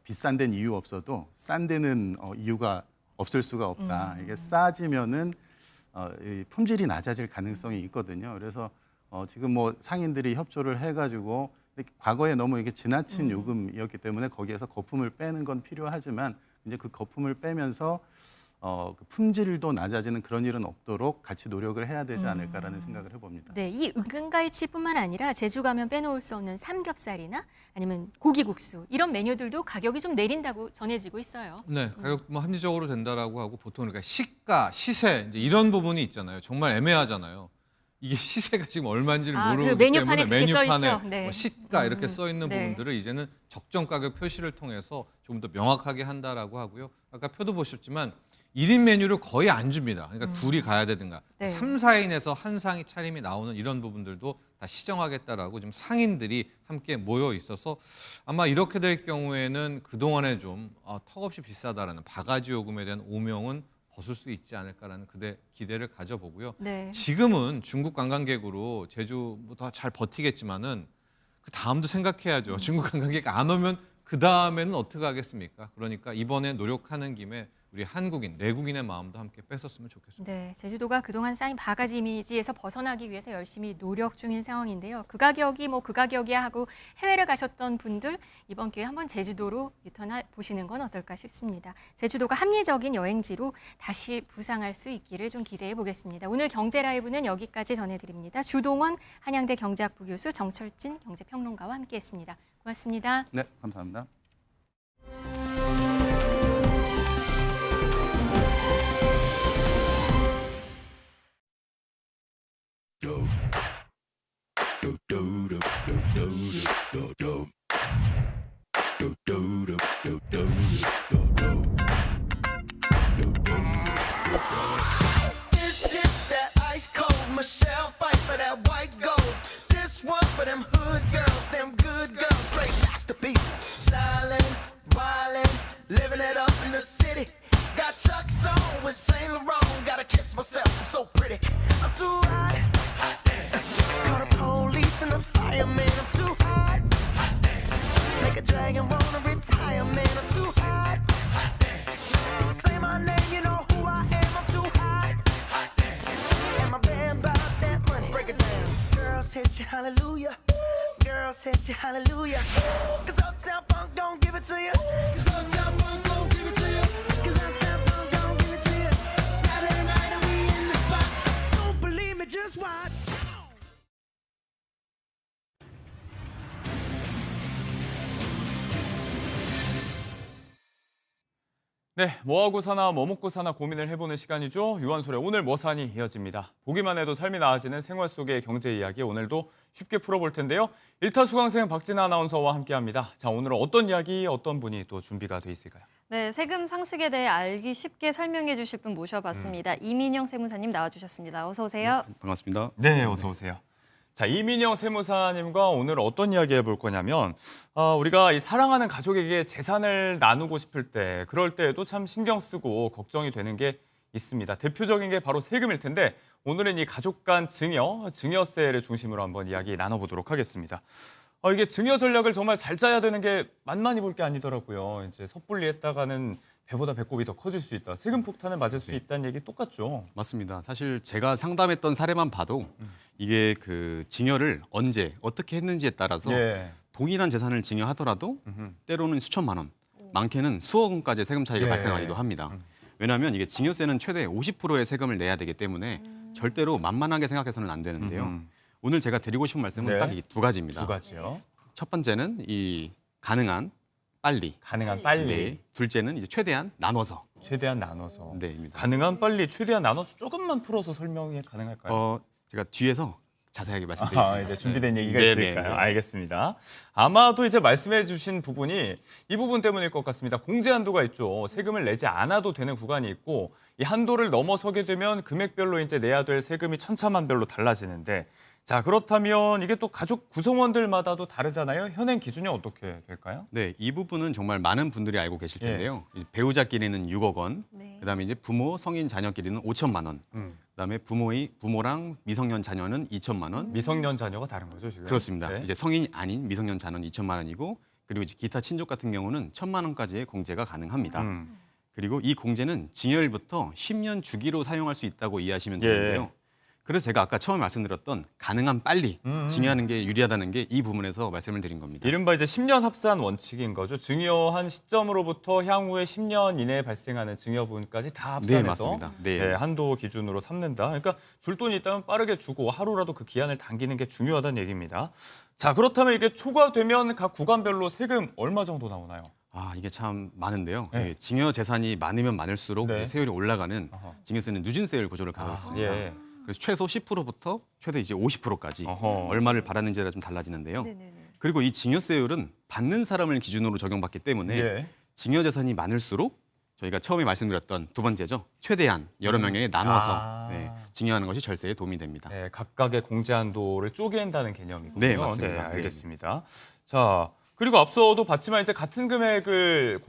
비싼 데는 이유 없어도 싼 데는 이유가 없을 수가 없다. 이게 싸지면은 이 품질이 낮아질 가능성이 있거든요. 그래서 지금 뭐 상인들이 협조를 해가지고 과거에 너무 이게 지나친 요금이었기 때문에 거기에서 거품을 빼는 건 필요하지만 이제 그 거품을 빼면서 그 품질도 낮아지는 그런 일은 없도록 같이 노력을 해야 되지 않을까라는 생각을 해봅니다. 네, 이 은갈치뿐만 아니라 제주 가면 빼놓을 수 없는 삼겹살이나 아니면 고기국수 이런 메뉴들도 가격이 좀 내린다고 전해지고 있어요. 네, 가격 뭐 합리적으로 된다라고 하고 보통 그러니까 시가, 시세 이제 이런 부분이 있잖아요. 정말 애매하잖아요. 이게 시세가 지금 얼마인지를 아, 모르기 그 메뉴판에 때문에 그렇게 써 메뉴판에 있죠? 네. 뭐 시가 이렇게 써 있는 네. 부분들을 이제는 적정 가격 표시를 통해서 좀 더 명확하게 한다라고 하고요. 아까 표도 보셨지만 1인 메뉴를 거의 안 줍니다. 그러니까 둘이 가야 되든가 네. 3, 4인에서 한 상이 차림이 나오는 이런 부분들도 다 시정하겠다라고 지금 상인들이 함께 모여 있어서 아마 이렇게 될 경우에는 그동안에 좀 턱없이 비싸다라는 바가지 요금에 대한 오명은 벗을 수 있지 않을까라는 기대를 가져보고요. 네. 지금은 중국 관광객으로 제주보다 잘 버티겠지만은 그 다음도 생각해야죠. 중국 관광객 안 오면 그 다음에는 어떻게 하겠습니까? 그러니까 이번에 노력하는 김에 우리 한국인, 내국인의 마음도 함께 뺐었으면 좋겠습니다. 네, 제주도가 그동안 쌓인 바가지 이미지에서 벗어나기 위해서 열심히 노력 중인 상황인데요. 그 가격이 그 가격이야 하고 해외를 가셨던 분들 이번 기회에 한번 제주도로 유턴해 보시는 건 어떨까 싶습니다. 제주도가 합리적인 여행지로 다시 부상할 수 있기를 좀 기대해 보겠습니다. 오늘 경제 라이브는 여기까지 전해드립니다. 주동원 한양대 경제학부 교수, 정철진 경제평론가와 함께했습니다. 고맙습니다. 네, 감사합니다. This shit that ice cold Michelle fight for that white gold. This one for them hood girls, them good girls, straight masterpieces. Stylin', wildin', living it up in the city. Got Chuck's on with Saint Laurent. Gotta kiss myself, I'm so pretty. I'm too hot. Call the police and the fireman. I'm too hot. Make a dragon wanna retire, man. I'm too hot. Say my name, you know who I am. I'm too hot. And my band about that money. Break it down. Girls hit you, hallelujah. Girls hit you, hallelujah. Cause Uptown Funk don't give it to you. Cause Uptown Funk don't give it to you. Cause Uptown Funk don't give it to you. Saturday night and we in the spot. Don't believe me, just watch. 네, 뭐하고 사나 뭐 먹고 사나 고민을 해보는 시간이죠. 유한솔의 오늘 뭐 사니 이어집니다. 보기만 해도 삶이 나아지는 생활 속의 경제 이야기 오늘도 쉽게 풀어볼 텐데요. 일타 수강생 박진아 아나운서와 함께합니다. 자, 오늘은 어떤 이야기, 어떤 분이 또 준비가 돼 있을까요? 네, 세금 상식에 대해 알기 쉽게 설명해 주실 분 모셔봤습니다. 이민영 세무사님 나와주셨습니다. 어서 오세요. 네, 반갑습니다. 네, 어서 오세요. 자, 이민영 세무사님과 오늘 어떤 이야기 해볼 거냐면 우리가 이 사랑하는 가족에게 재산을 나누고 싶을 때 그럴 때에도 참 신경 쓰고 걱정이 되는 게 있습니다. 대표적인 게 바로 세금일 텐데 오늘은 이 가족 간 증여세를 중심으로 한번 이야기 나눠보도록 하겠습니다. 이게 증여 전략을 정말 잘 짜야 되는 게 만만히 볼 게 아니더라고요. 이제 섣불리 했다가는 배보다 배꼽이 더 커질 수 있다. 세금 폭탄을 맞을 수 있다는 얘기 똑같죠. 맞습니다. 사실 제가 상담했던 사례만 봐도 이게 그 증여를 언제 어떻게 했는지에 따라서 예. 동일한 재산을 증여하더라도 때로는 수천만 원, 많게는 수억 원까지 세금 차이가 예. 발생하기도 합니다. 왜냐하면 이게 증여세는 최대 50%의 세금을 내야 되기 때문에 절대로 만만하게 생각해서는 안 되는데요. 오늘 제가 드리고 싶은 말씀은 네. 딱 이 두 가지입니다. 두 가지요. 첫 번째는 이 가능한 빨리. 가능한 빨리. 네. 둘째는 이제 최대한 나눠서. 최대한 나눠서. 네. 가능한 빨리, 최대한 나눠서 조금만 풀어서 설명이 가능할까요? 제가 뒤에서 자세하게 말씀드리겠습니다. 이제 준비된 얘기가 네, 있을까요? 네, 네. 알겠습니다. 아마도 이제 말씀해 주신 부분이 이 부분 때문일 것 같습니다. 공제 한도가 있죠. 세금을 내지 않아도 되는 구간이 있고 이 한도를 넘어서게 되면 금액별로 이제 내야 될 세금이 천차만별로 달라지는데 자, 그렇다면 이게 또 가족 구성원들마다도 다르잖아요. 현행 기준이 어떻게 될까요? 네, 이 부분은 정말 많은 분들이 알고 계실 텐데요. 배우자끼리는 6억 원, 네. 그다음에 이제 부모, 성인, 자녀끼리는 5천만 원, 그다음에 부모랑 미성년 자녀는 2천만 원. 미성년 자녀가 다른 거죠, 지금? 그렇습니다. 네. 이제 성인이 아닌 미성년 자녀는 2천만 원이고, 그리고 이제 기타 친족 같은 경우는 1,000만 원까지의 공제가 가능합니다. 그리고 이 공제는 증여일부터 10년 주기로 사용할 수 있다고 이해하시면 되는데요. 그래서 제가 아까 처음에 말씀드렸던 가능한 빨리 증여하는 게 유리하다는 게 이 부분에서 말씀을 드린 겁니다. 이른바 이제 10년 합산 원칙인 거죠. 증여한 시점으로부터 향후에 10년 이내에 발생하는 증여분까지 다 합산해서 네, 맞습니다. 네. 한도 기준으로 삼는다. 그러니까 줄 돈이 있다면 빠르게 주고 하루라도 그 기한을 당기는 게 중요하다는 얘기입니다. 자, 그렇다면 이게 초과되면 각 구간별로 세금 얼마 정도 나오나요? 이게 참 많은데요. 네. 증여 재산이 많으면 많을수록 네. 세율이 올라가는 어허. 증여세는 누진세율 구조를 가지고 있습니다. 예. 그래서 최소 10%부터 최대 이제 50%까지 어허. 얼마를 받았는지가 좀 달라지는데요. 네네네. 그리고 이 증여세율은 받는 사람을 기준으로 적용받기 때문에 예. 증여 재산이 많을수록 저희가 처음에 말씀드렸던 두 번째죠. 최대한 여러 명에게 나눠서 아. 증여하는 것이 절세에 도움이 됩니다. 네, 각각의 공제 한도를 쪼갠다는 개념이군요. 네, 맞습니다. 네, 네. 알겠습니다. 자, 그리고 앞서도 봤지만 이제 같은 금액을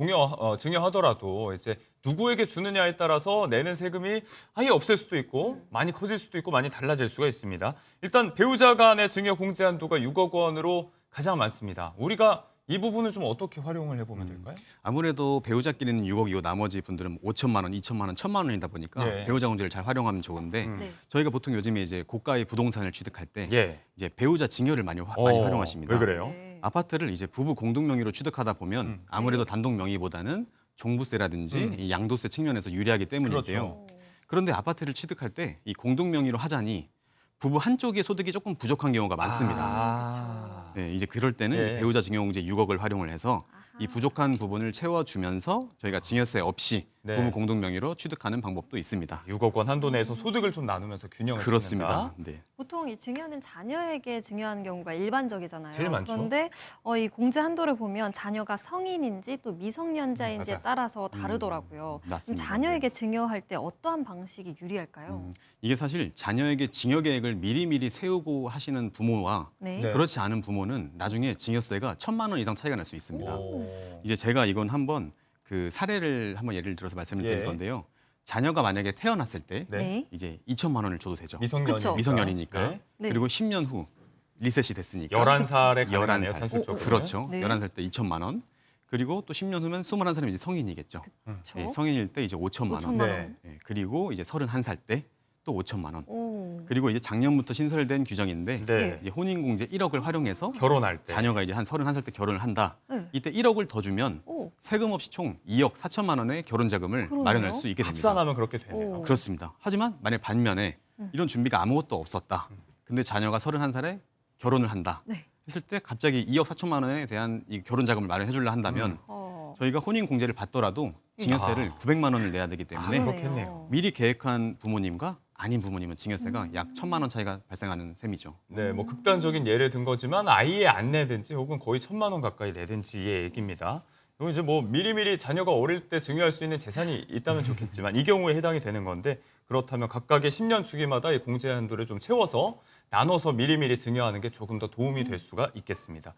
증여하더라도 이제 누구에게 주느냐에 따라서 내는 세금이 아예 없을 수도 있고 많이 커질 수도 있고 많이 달라질 수가 있습니다. 일단 배우자 간의 증여 공제 한도가 6억 원으로 가장 많습니다. 우리가 이 부분을 좀 어떻게 활용을 해보면 될까요? 아무래도 배우자끼리는 6억이고 나머지 분들은 5천만 원, 2천만 원, 1천만 원이다 보니까 네. 배우자 공제를 잘 활용하면 좋은데 네. 저희가 보통 요즘에 이제 고가의 부동산을 취득할 때 예. 이제 배우자 증여를 많이 활용하십니다. 왜 그래요? 네. 아파트를 이제 부부 공동 명의로 취득하다 보면 아무래도 단독 명의보다는 종부세라든지 이 양도세 측면에서 유리하기 때문인데요. 그렇죠. 그런데 아파트를 취득할 때 이 공동 명의로 하자니 부부 한쪽의 소득이 조금 부족한 경우가 많습니다. 아. 네, 이제 그럴 때는 예. 이제 배우자 증여공제 6억을 활용을 해서 이 부족한 부분을 채워주면서 저희가 증여세 없이 네. 부부 공동 명의로 취득하는 방법도 있습니다. 6억 원 한도 내에서 소득을 좀 나누면서 균형을 그렇습니다. 찾는다. 네. 보통 이 증여는 자녀에게 증여하는 경우가 일반적이잖아요. 제일 많죠. 그런데 이 공제 한도를 보면 자녀가 성인인지 또 미성년자인지에 맞아요. 따라서 다르더라고요. 그럼 맞습니다. 자녀에게 증여할 때 어떠한 방식이 유리할까요? 이게 사실 자녀에게 증여 계획을 미리미리 세우고 하시는 부모와 네. 네. 그렇지 않은 부모는 나중에 증여세가 1,000만 원 이상 차이가 날 수 있습니다. 오. 이제 제가 이건 한번 그 사례를 한번 예를 들어서 말씀을 드릴 예. 건데요. 자녀가 만약에 태어났을 때 네. 네. 이제 2천만 원을 줘도 되죠. 미성년이니까. 미성년이니까. 네. 네. 그리고 10년 후 리셋이 됐으니까 11살에 가능하네요, 11살. 산술적으로. 그렇죠. 네. 11살 때 2천만 원. 그리고 또 10년 후면 21살이면 이제 성인이겠죠. 그렇죠. 예, 성인일 때 이제 5천만 원. 5천만 네. 원. 예, 그리고 이제 31살 때 또 5천만 원. 오. 그리고 이제 작년부터 신설된 규정인데 네. 이제 혼인공제 1억을 활용해서 결혼할 때. 자녀가 이제 한 31살 때 결혼을 한다. 네. 이때 1억을 더 주면 오. 세금 없이 총 2억 4천만 원의 결혼 자금을 그러네요. 마련할 수 있게 됩니다. 합산하면 그렇게 되네요. 오. 그렇습니다. 하지만 만약 반면에 이런 준비가 아무것도 없었다. 근데 자녀가 31살에 결혼을 한다. 네. 했을 때 갑자기 2억 4천만 원에 대한 이 결혼 자금을 마련해 주려 한다면 저희가 혼인 공제를 받더라도 증여세를 900만 원을 내야 되기 때문에 그렇겠네요. 미리 계획한 부모님과 아닌 부모님은 증여세가 약 1,000만 원 차이가 발생하는 셈이죠. 네, 뭐 극단적인 예를 든 거지만 아예 안 내든지 혹은 거의 1,000만 원 가까이 내든지의 얘기입니다. 이거 이제 뭐 미리미리 자녀가 어릴 때 증여할 수 있는 재산이 있다면 좋겠지만 이 경우에 해당이 되는 건데 그렇다면 각각의 10년 주기마다 이 공제 한도를 좀 채워서 나눠서 미리미리 증여하는 게 조금 더 도움이 될 수가 있겠습니다.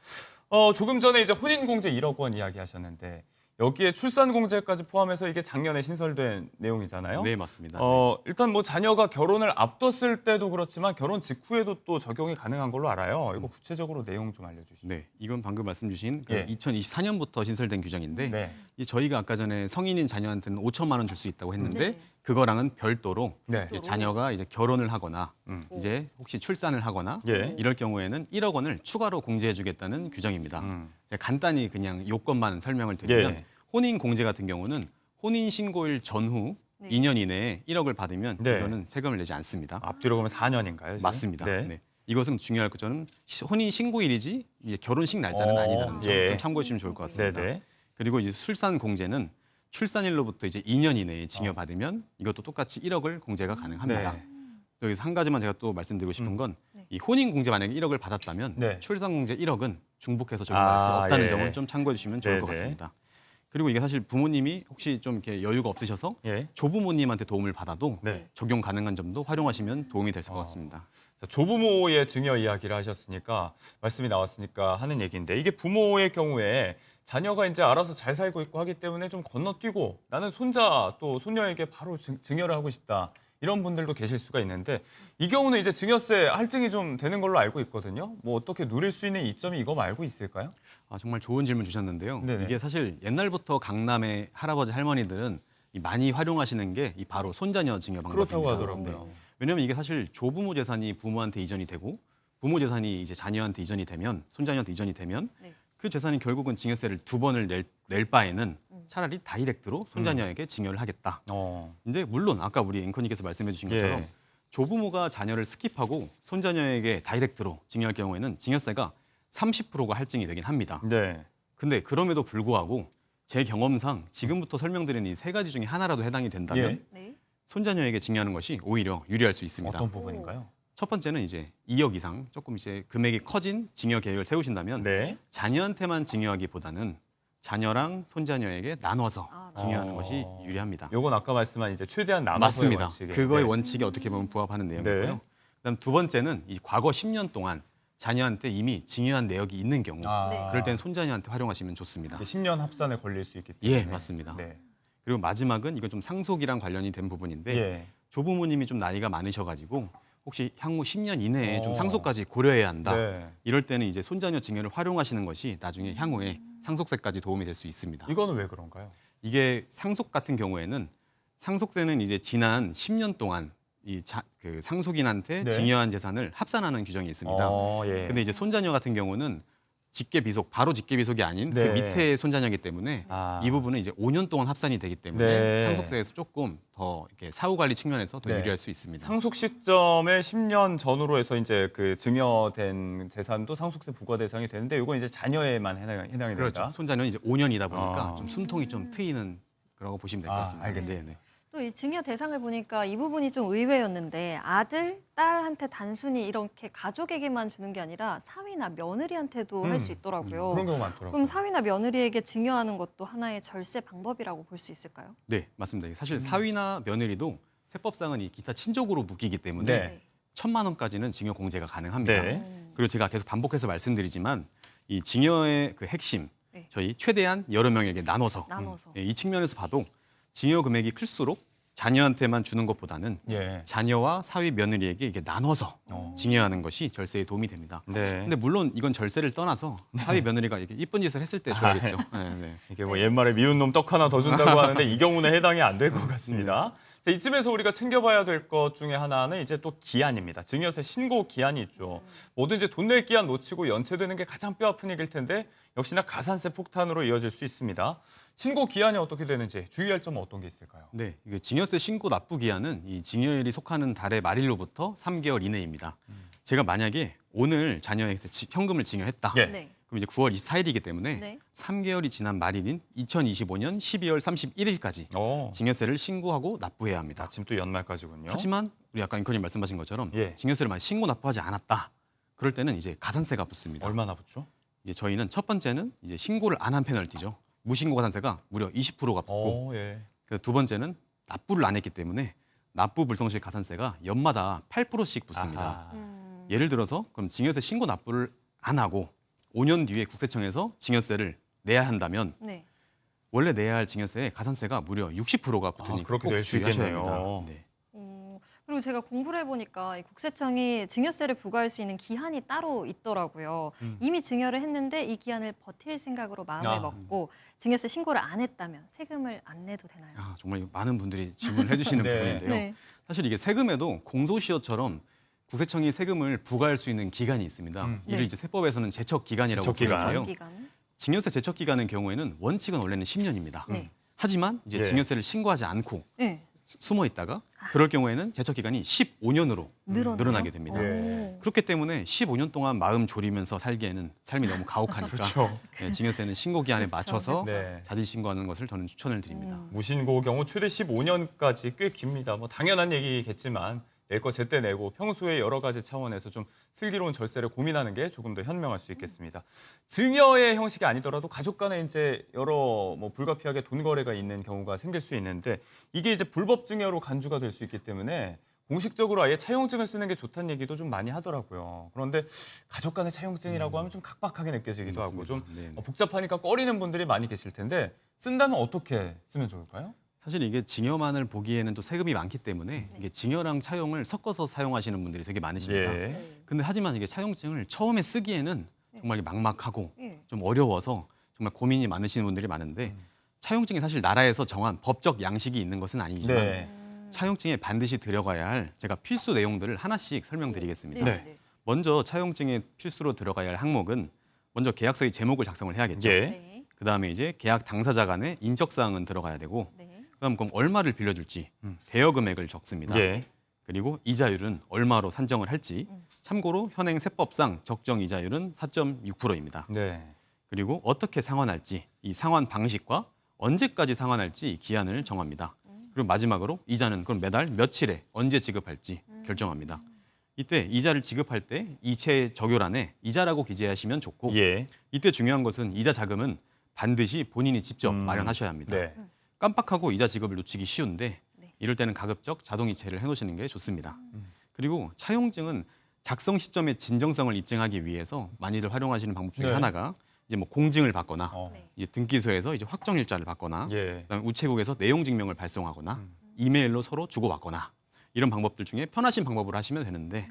조금 전에 이제 혼인 공제 1억 원 이야기하셨는데 여기에 출산 공제까지 포함해서 이게 작년에 신설된 내용이잖아요. 네, 맞습니다. 일단 뭐 자녀가 결혼을 앞뒀을 때도 그렇지만 결혼 직후에도 또 적용이 가능한 걸로 알아요. 이거 구체적으로 내용 좀 알려주시죠. 네, 이건 방금 말씀 주신 그 예. 2024년부터 신설된 규정인데 네. 이 저희가 아까 전에 성인인 자녀한테는 5천만 원 줄 수 있다고 했는데 네. 그거랑은 별도로 네. 이제 자녀가 이제 결혼을 하거나 이제 혹시 출산을 하거나 예. 이럴 경우에는 1억 원을 추가로 공제해주겠다는 규정입니다. 제가 간단히 그냥 요건만 설명을 드리면 예. 혼인 공제 같은 경우는 혼인 신고일 전후 네. 2년 이내에 1억을 받으면 네. 이거는 세금을 내지 않습니다. 앞뒤로 가면 4년인가요? 지금? 맞습니다. 네. 네. 이것은 중요할 것 저는 혼인 신고일이지 이제 결혼식 날짜는 아니라는 점 예. 좀 참고해 주시면 좋을 것 같습니다. 네네. 그리고 이제 출산 공제는 출산일로부터 이제 2년 이내에 증여받으면 이것도 똑같이 1억을 공제가 가능합니다. 네. 여기서 한 가지만 제가 또 말씀드리고 싶은 건 이 혼인 공제 만약에 1억을 받았다면 네. 출산 공제 1억은 중복해서 적용할 수 없다는 예. 점을 좀 참고해 주시면 좋을 것 네네. 같습니다. 그리고 이게 사실 부모님이 혹시 좀 이렇게 여유가 없으셔서 예. 조부모님한테 도움을 받아도 네. 적용 가능한 점도 활용하시면 도움이 될 것 같습니다. 자, 조부모의 증여 이야기를 하셨으니까 말씀이 나왔으니까 하는 얘기인데 이게 부모의 경우에 자녀가 이제 알아서 잘 살고 있고 하기 때문에 좀 건너뛰고 나는 손자 또 손녀에게 바로 증여를 하고 싶다. 이런 분들도 계실 수가 있는데 이 경우는 이제 증여세 할증이 좀 되는 걸로 알고 있거든요. 뭐 어떻게 누릴 수 있는 이점이 이거 말고 있을까요? 아, 정말 좋은 질문 주셨는데요. 네네. 이게 사실 옛날부터 강남의 할아버지 할머니들은 이 많이 활용하시는 게 이 바로 손자녀 증여 방법입니다. 그렇다고 하더라고요. 왜냐하면 이게 사실 조부모 재산이 부모한테 이전이 되고 부모 재산이 이제 자녀한테 이전이 되면 손자녀한테 이전이 되면 네. 그 재산이 결국은 증여세를 2번을 낼 바에는 차라리 다이렉트로 손자녀에게 증여를 하겠다. 근데 물론 아까 우리 앵커님께서 말씀해 주신 것처럼 예. 조부모가 자녀를 스킵하고 손자녀에게 다이렉트로 증여할 경우에는 증여세가 30%가 할증이 되긴 합니다. 네. 근데 그럼에도 불구하고 제 경험상 지금부터 설명드린 이 세 가지 중에 하나라도 해당이 된다면 예. 네. 손자녀에게 증여하는 것이 오히려 유리할 수 있습니다. 어떤 부분인가요? 첫 번째는 이제 2억 이상 조금 이제 금액이 커진 증여 계획을 세우신다면 네. 자녀한테만 증여하기보다는 자녀랑 손자녀에게 나눠서 증여하는 것이 유리합니다. 요건 아까 말씀한 이제 최대한 나눠서의 맞습니다. 원칙에. 그거의 네. 원칙에 어떻게 보면 부합하는 내용이고요. 네. 그다음 두 번째는 이 과거 10년 동안 자녀한테 이미 증여한 내역이 있는 경우 아. 그럴 땐 손자녀한테 활용하시면 좋습니다. 10년 합산에 걸릴 수 있기 때문에. 예, 맞습니다. 네. 그리고 마지막은 이건 좀 상속이랑 관련이 된 부분인데 예. 조부모님이 좀 나이가 많으셔가지고 혹시 향후 10년 이내에 좀 어. 상속까지 고려해야 한다. 네. 이럴 때는 이제 손자녀 증여를 활용하시는 것이 나중에 향후에 상속세까지 도움이 될 수 있습니다. 이거는 왜 그런가요? 이게 상속 같은 경우에는 상속세는 이제 지난 10년 동안 그 상속인한테 네. 증여한 재산을 합산하는 규정이 있습니다. 예. 근데 이제 손자녀 같은 경우는 직계비속, 바로 직계비속이 아닌 네. 그 밑에 손자녀이기 때문에 아. 이 부분은 이제 5년 동안 합산이 되기 때문에 네. 상속세에서 조금 더 이렇게 사후 관리 측면에서 더 네. 유리할 수 있습니다. 상속 시점에 10년 전으로 해서 이제 그 증여된 재산도 상속세 부과 대상이 되는데 이건 이제 자녀에만 해당이 됩니다. 그렇죠. 손자녀는 이제 5년이다 보니까 아. 좀 숨통이 좀 트이는 그러고 보시면 될 것 같습니다. 알겠습니다. 네. 또 이 증여 대상을 보니까 이 부분이 좀 의외였는데 아들, 딸한테 단순히 이렇게 가족에게만 주는 게 아니라 사위나 며느리한테도 할 수 있더라고요. 그런 경우 많더라고요. 그럼 사위나 며느리에게 증여하는 것도 하나의 절세 방법이라고 볼 수 있을까요? 네, 맞습니다. 사실 사위나 며느리도 세법상은 이 기타 친족으로 묶이기 때문에 네. 1,000만 원까지는 증여 공제가 가능합니다. 네. 그리고 제가 계속 반복해서 말씀드리지만 이 증여의 그 핵심, 네. 저희 최대한 여러 명에게 나눠서 예, 이 측면에서 봐도 증여 금액이 클수록 자녀한테만 주는 것보다는 예. 자녀와 사위 며느리에게 이게 나눠서 증여하는 것이 절세에 도움이 됩니다. 네. 근데 물론 이건 절세를 떠나서 사위 며느리가 이렇게 이쁜 짓을 했을 때 줘야겠죠. 네, 네. 이게 뭐 옛말에 미운 놈 떡 하나 더 준다고 하는데 이 경우는 해당이 안 될 것 같습니다. 자, 이쯤에서 우리가 챙겨봐야 될 것 중에 하나는 이제 또 기한입니다. 증여세 신고 기한이 있죠. 뭐든지 돈 낼 기한 놓치고 연체되는 게 가장 뼈아픈 얘기일 텐데 역시나 가산세 폭탄으로 이어질 수 있습니다. 신고 기한이 어떻게 되는지 주의할 점은 어떤 게 있을까요? 네, 이게 증여세 신고 납부 기한은 이 증여일이 속하는 달의 말일로부터 3개월 이내입니다. 제가 만약에 오늘 자녀에게 현금을 증여했다. 예. 네. 그럼 이제 9월 24일이기 때문에 네. 3개월이 지난 말일인 2025년 12월 31일까지 증여세를 신고하고 납부해야 합니다. 지금 또 연말까지군요. 하지만 우리 아까 앵커님 말씀하신 것처럼 증여세를 만약 신고 납부하지 않았다. 그럴 때는 이제 가산세가 붙습니다. 얼마나 붙죠? 이제 저희는 첫 번째는 이제 신고를 안 한 페널티죠. 무신고 가산세가 무려 20%가 붙고 그 두 번째는 납부를 안 했기 때문에 납부 불성실 가산세가 연마다 8%씩 붙습니다. 예를 들어서 그럼 증여세 신고 납부를 안 하고 5년 뒤에 국세청에서 증여세를 내야 한다면 네. 원래 내야 할 증여세에 가산세가 무려 60%가 붙으니까 그렇게 꼭 될 수 주의하셔야 있겠네요. 됩니다. 네. 그리고 제가 공부를 해보니까 이 국세청이 증여세를 부과할 수 있는 기한이 따로 있더라고요. 이미 증여를 했는데 이 기한을 버틸 생각으로 마음을 먹고 증여세 신고를 안 했다면 세금을 안 내도 되나요? 아, 정말 많은 분들이 질문을 해주시는 네. 부분인데요. 네. 사실 이게 세금에도 공소시효처럼 국세청이 세금을 부과할 수 있는 기간이 있습니다. 이를 네. 이제 세법에서는 제척 기간이라고 제척 부르는데요. 기간. 증여세 제척 기간의 경우에는 원칙은 원래는 10년입니다. 네. 하지만 이제 예. 증여세를 신고하지 않고 네. 숨어 있다가 그럴 경우에는 제척 기간이 15년으로 늘어나요? 늘어나게 됩니다. 예. 그렇기 때문에 15년 동안 마음 졸이면서 살기에는 삶이 너무 가혹하니까 그렇죠. 네, 증여세는 신고 기한에 맞춰서 네. 자진 신고하는 것을 저는 추천을 드립니다. 무신고 경우 최대 15년까지 꽤 깁니다. 뭐 당연한 얘기겠지만 낼 거 제때 내고 평소에 여러 가지 차원에서 좀 슬기로운 절세를 고민하는 게 조금 더 현명할 수 있겠습니다. 증여의 형식이 아니더라도 가족 간에 이제 여러 뭐 불가피하게 돈 거래가 있는 경우가 생길 수 있는데 이게 이제 불법 증여로 간주가 될 수 있기 때문에 공식적으로 아예 차용증을 쓰는 게 좋다는 얘기도 좀 많이 하더라고요. 그런데 가족 간의 차용증이라고 하면 좀 각박하게 느껴지기도 하고 좀 네, 네. 복잡하니까 꺼리는 분들이 많이 계실 텐데 쓴다면 어떻게 쓰면 좋을까요? 사실 이게 증여만을 보기에는 또 세금이 많기 때문에 이게 증여랑 차용을 섞어서 사용하시는 분들이 되게 많으십니다. 예. 근데 하지만 이게 차용증을 처음에 쓰기에는 정말 막막하고 예. 좀 어려워서 정말 고민이 많으시는 분들이 많은데 차용증이 사실 나라에서 정한 법적 양식이 있는 것은 아니지만 네. 차용증에 반드시 들어가야 할 제가 필수 내용들을 하나씩 설명드리겠습니다. 네. 먼저 차용증에 필수로 들어가야 할 항목은 먼저 계약서의 제목을 작성을 해야겠죠. 예. 네. 그다음에 이제 계약 당사자 간의 인적 사항은 들어가야 되고 네. 그다음 그럼 얼마를 빌려줄지 대여 금액을 적습니다. 예. 그리고 이자율은 얼마로 산정을 할지 참고로 현행 세법상 적정 이자율은 4.6%입니다. 네. 그리고 어떻게 상환할지 이 상환 방식과 언제까지 상환할지 기한을 정합니다. 그리고 마지막으로 이자는 그럼 매달 며칠에 언제 지급할지 결정합니다. 이때 이자를 지급할 때 이체 적요란에 이자라고 기재하시면 좋고 예. 이때 중요한 것은 이자 자금은 반드시 본인이 직접 마련하셔야 합니다. 네. 깜빡하고 이자 지급을 놓치기 쉬운데 이럴 때는 가급적 자동 이체를 해놓으시는 게 좋습니다. 그리고 차용증은 작성 시점의 진정성을 입증하기 위해서 많이들 활용하시는 방법 중에 네. 하나가 이제 뭐 공증을 받거나 네. 이제 등기소에서 이제 확정 일자를 받거나 예. 그다음에 우체국에서 내용 증명을 발송하거나 이메일로 서로 주고받거나 이런 방법들 중에 편하신 방법으로 하시면 되는데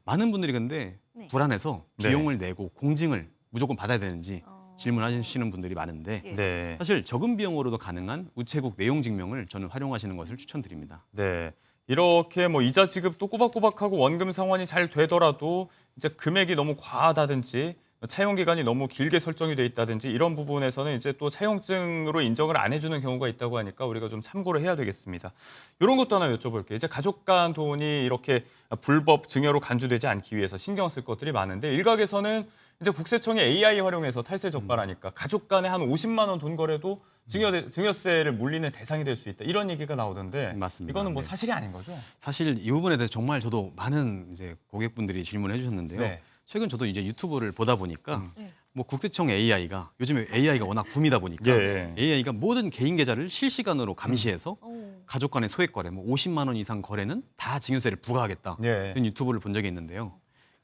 많은 분들이 근데 네. 불안해서 네. 비용을 내고 공증을 무조건 받아야 되는지 질문하시는 분들이 많은데 예. 네. 사실 적은 비용으로도 가능한 우체국 내용 증명을 저는 활용하시는 것을 추천드립니다. 네. 이렇게 뭐 이자 지급도 꼬박꼬박하고 원금 상환이 잘 되더라도 이제 금액이 너무 과하다든지 차용 기간이 너무 길게 설정이 돼 있다든지 이런 부분에서는 이제 또 차용증으로 인정을 안 해주는 경우가 있다고 하니까 우리가 좀 참고를 해야 되겠습니다. 이런 것도 하나 여쭤볼게요. 이제 가족 간 돈이 이렇게 불법 증여로 간주되지 않기 위해서 신경 쓸 것들이 많은데 일각에서는 이제 국세청이 AI 활용해서 탈세 적발하니까 가족 간에 한 50만 원 돈 거래도 증여세를 물리는 대상이 될 수 있다. 이런 얘기가 나오던데 맞습니다. 이거는 뭐 네. 사실이 아닌 거죠? 사실 이 부분에 대해서 정말 저도 많은 이제 고객분들이 질문해 주셨는데요. 네. 최근 저도 이제 유튜브를 보다 보니까 뭐 국세청 AI가 요즘에 AI가 워낙 붐이다 보니까 예. AI가 모든 개인 계좌를 실시간으로 감시해서 가족 간의 소액 거래, 뭐 50만 원 이상 거래는 다 증여세를 부과하겠다. 예. 이런 유튜브를 본 적이 있는데요.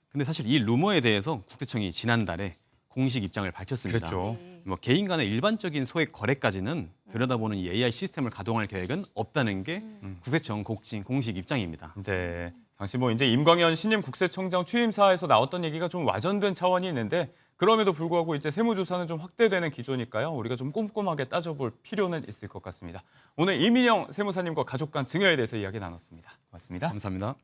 근데 사실 이 루머에 대해서 국세청이 지난달에 공식 입장을 밝혔습니다. 그렇죠. 뭐 개인 간의 일반적인 소액 거래까지는 들여다보는 이 AI 시스템을 가동할 계획은 없다는 게 국세청 공식 입장입니다. 네. 당시 뭐 이제 임광현 신임 국세청장 취임사에서 나왔던 얘기가 좀 와전된 차원이 있는데 그럼에도 불구하고 이제 세무조사는 좀 확대되는 기조니까요. 우리가 좀 꼼꼼하게 따져볼 필요는 있을 것 같습니다. 오늘 이민영 세무사님과 가족 간 증여에 대해서 이야기 나눴습니다. 고맙습니다. 감사합니다.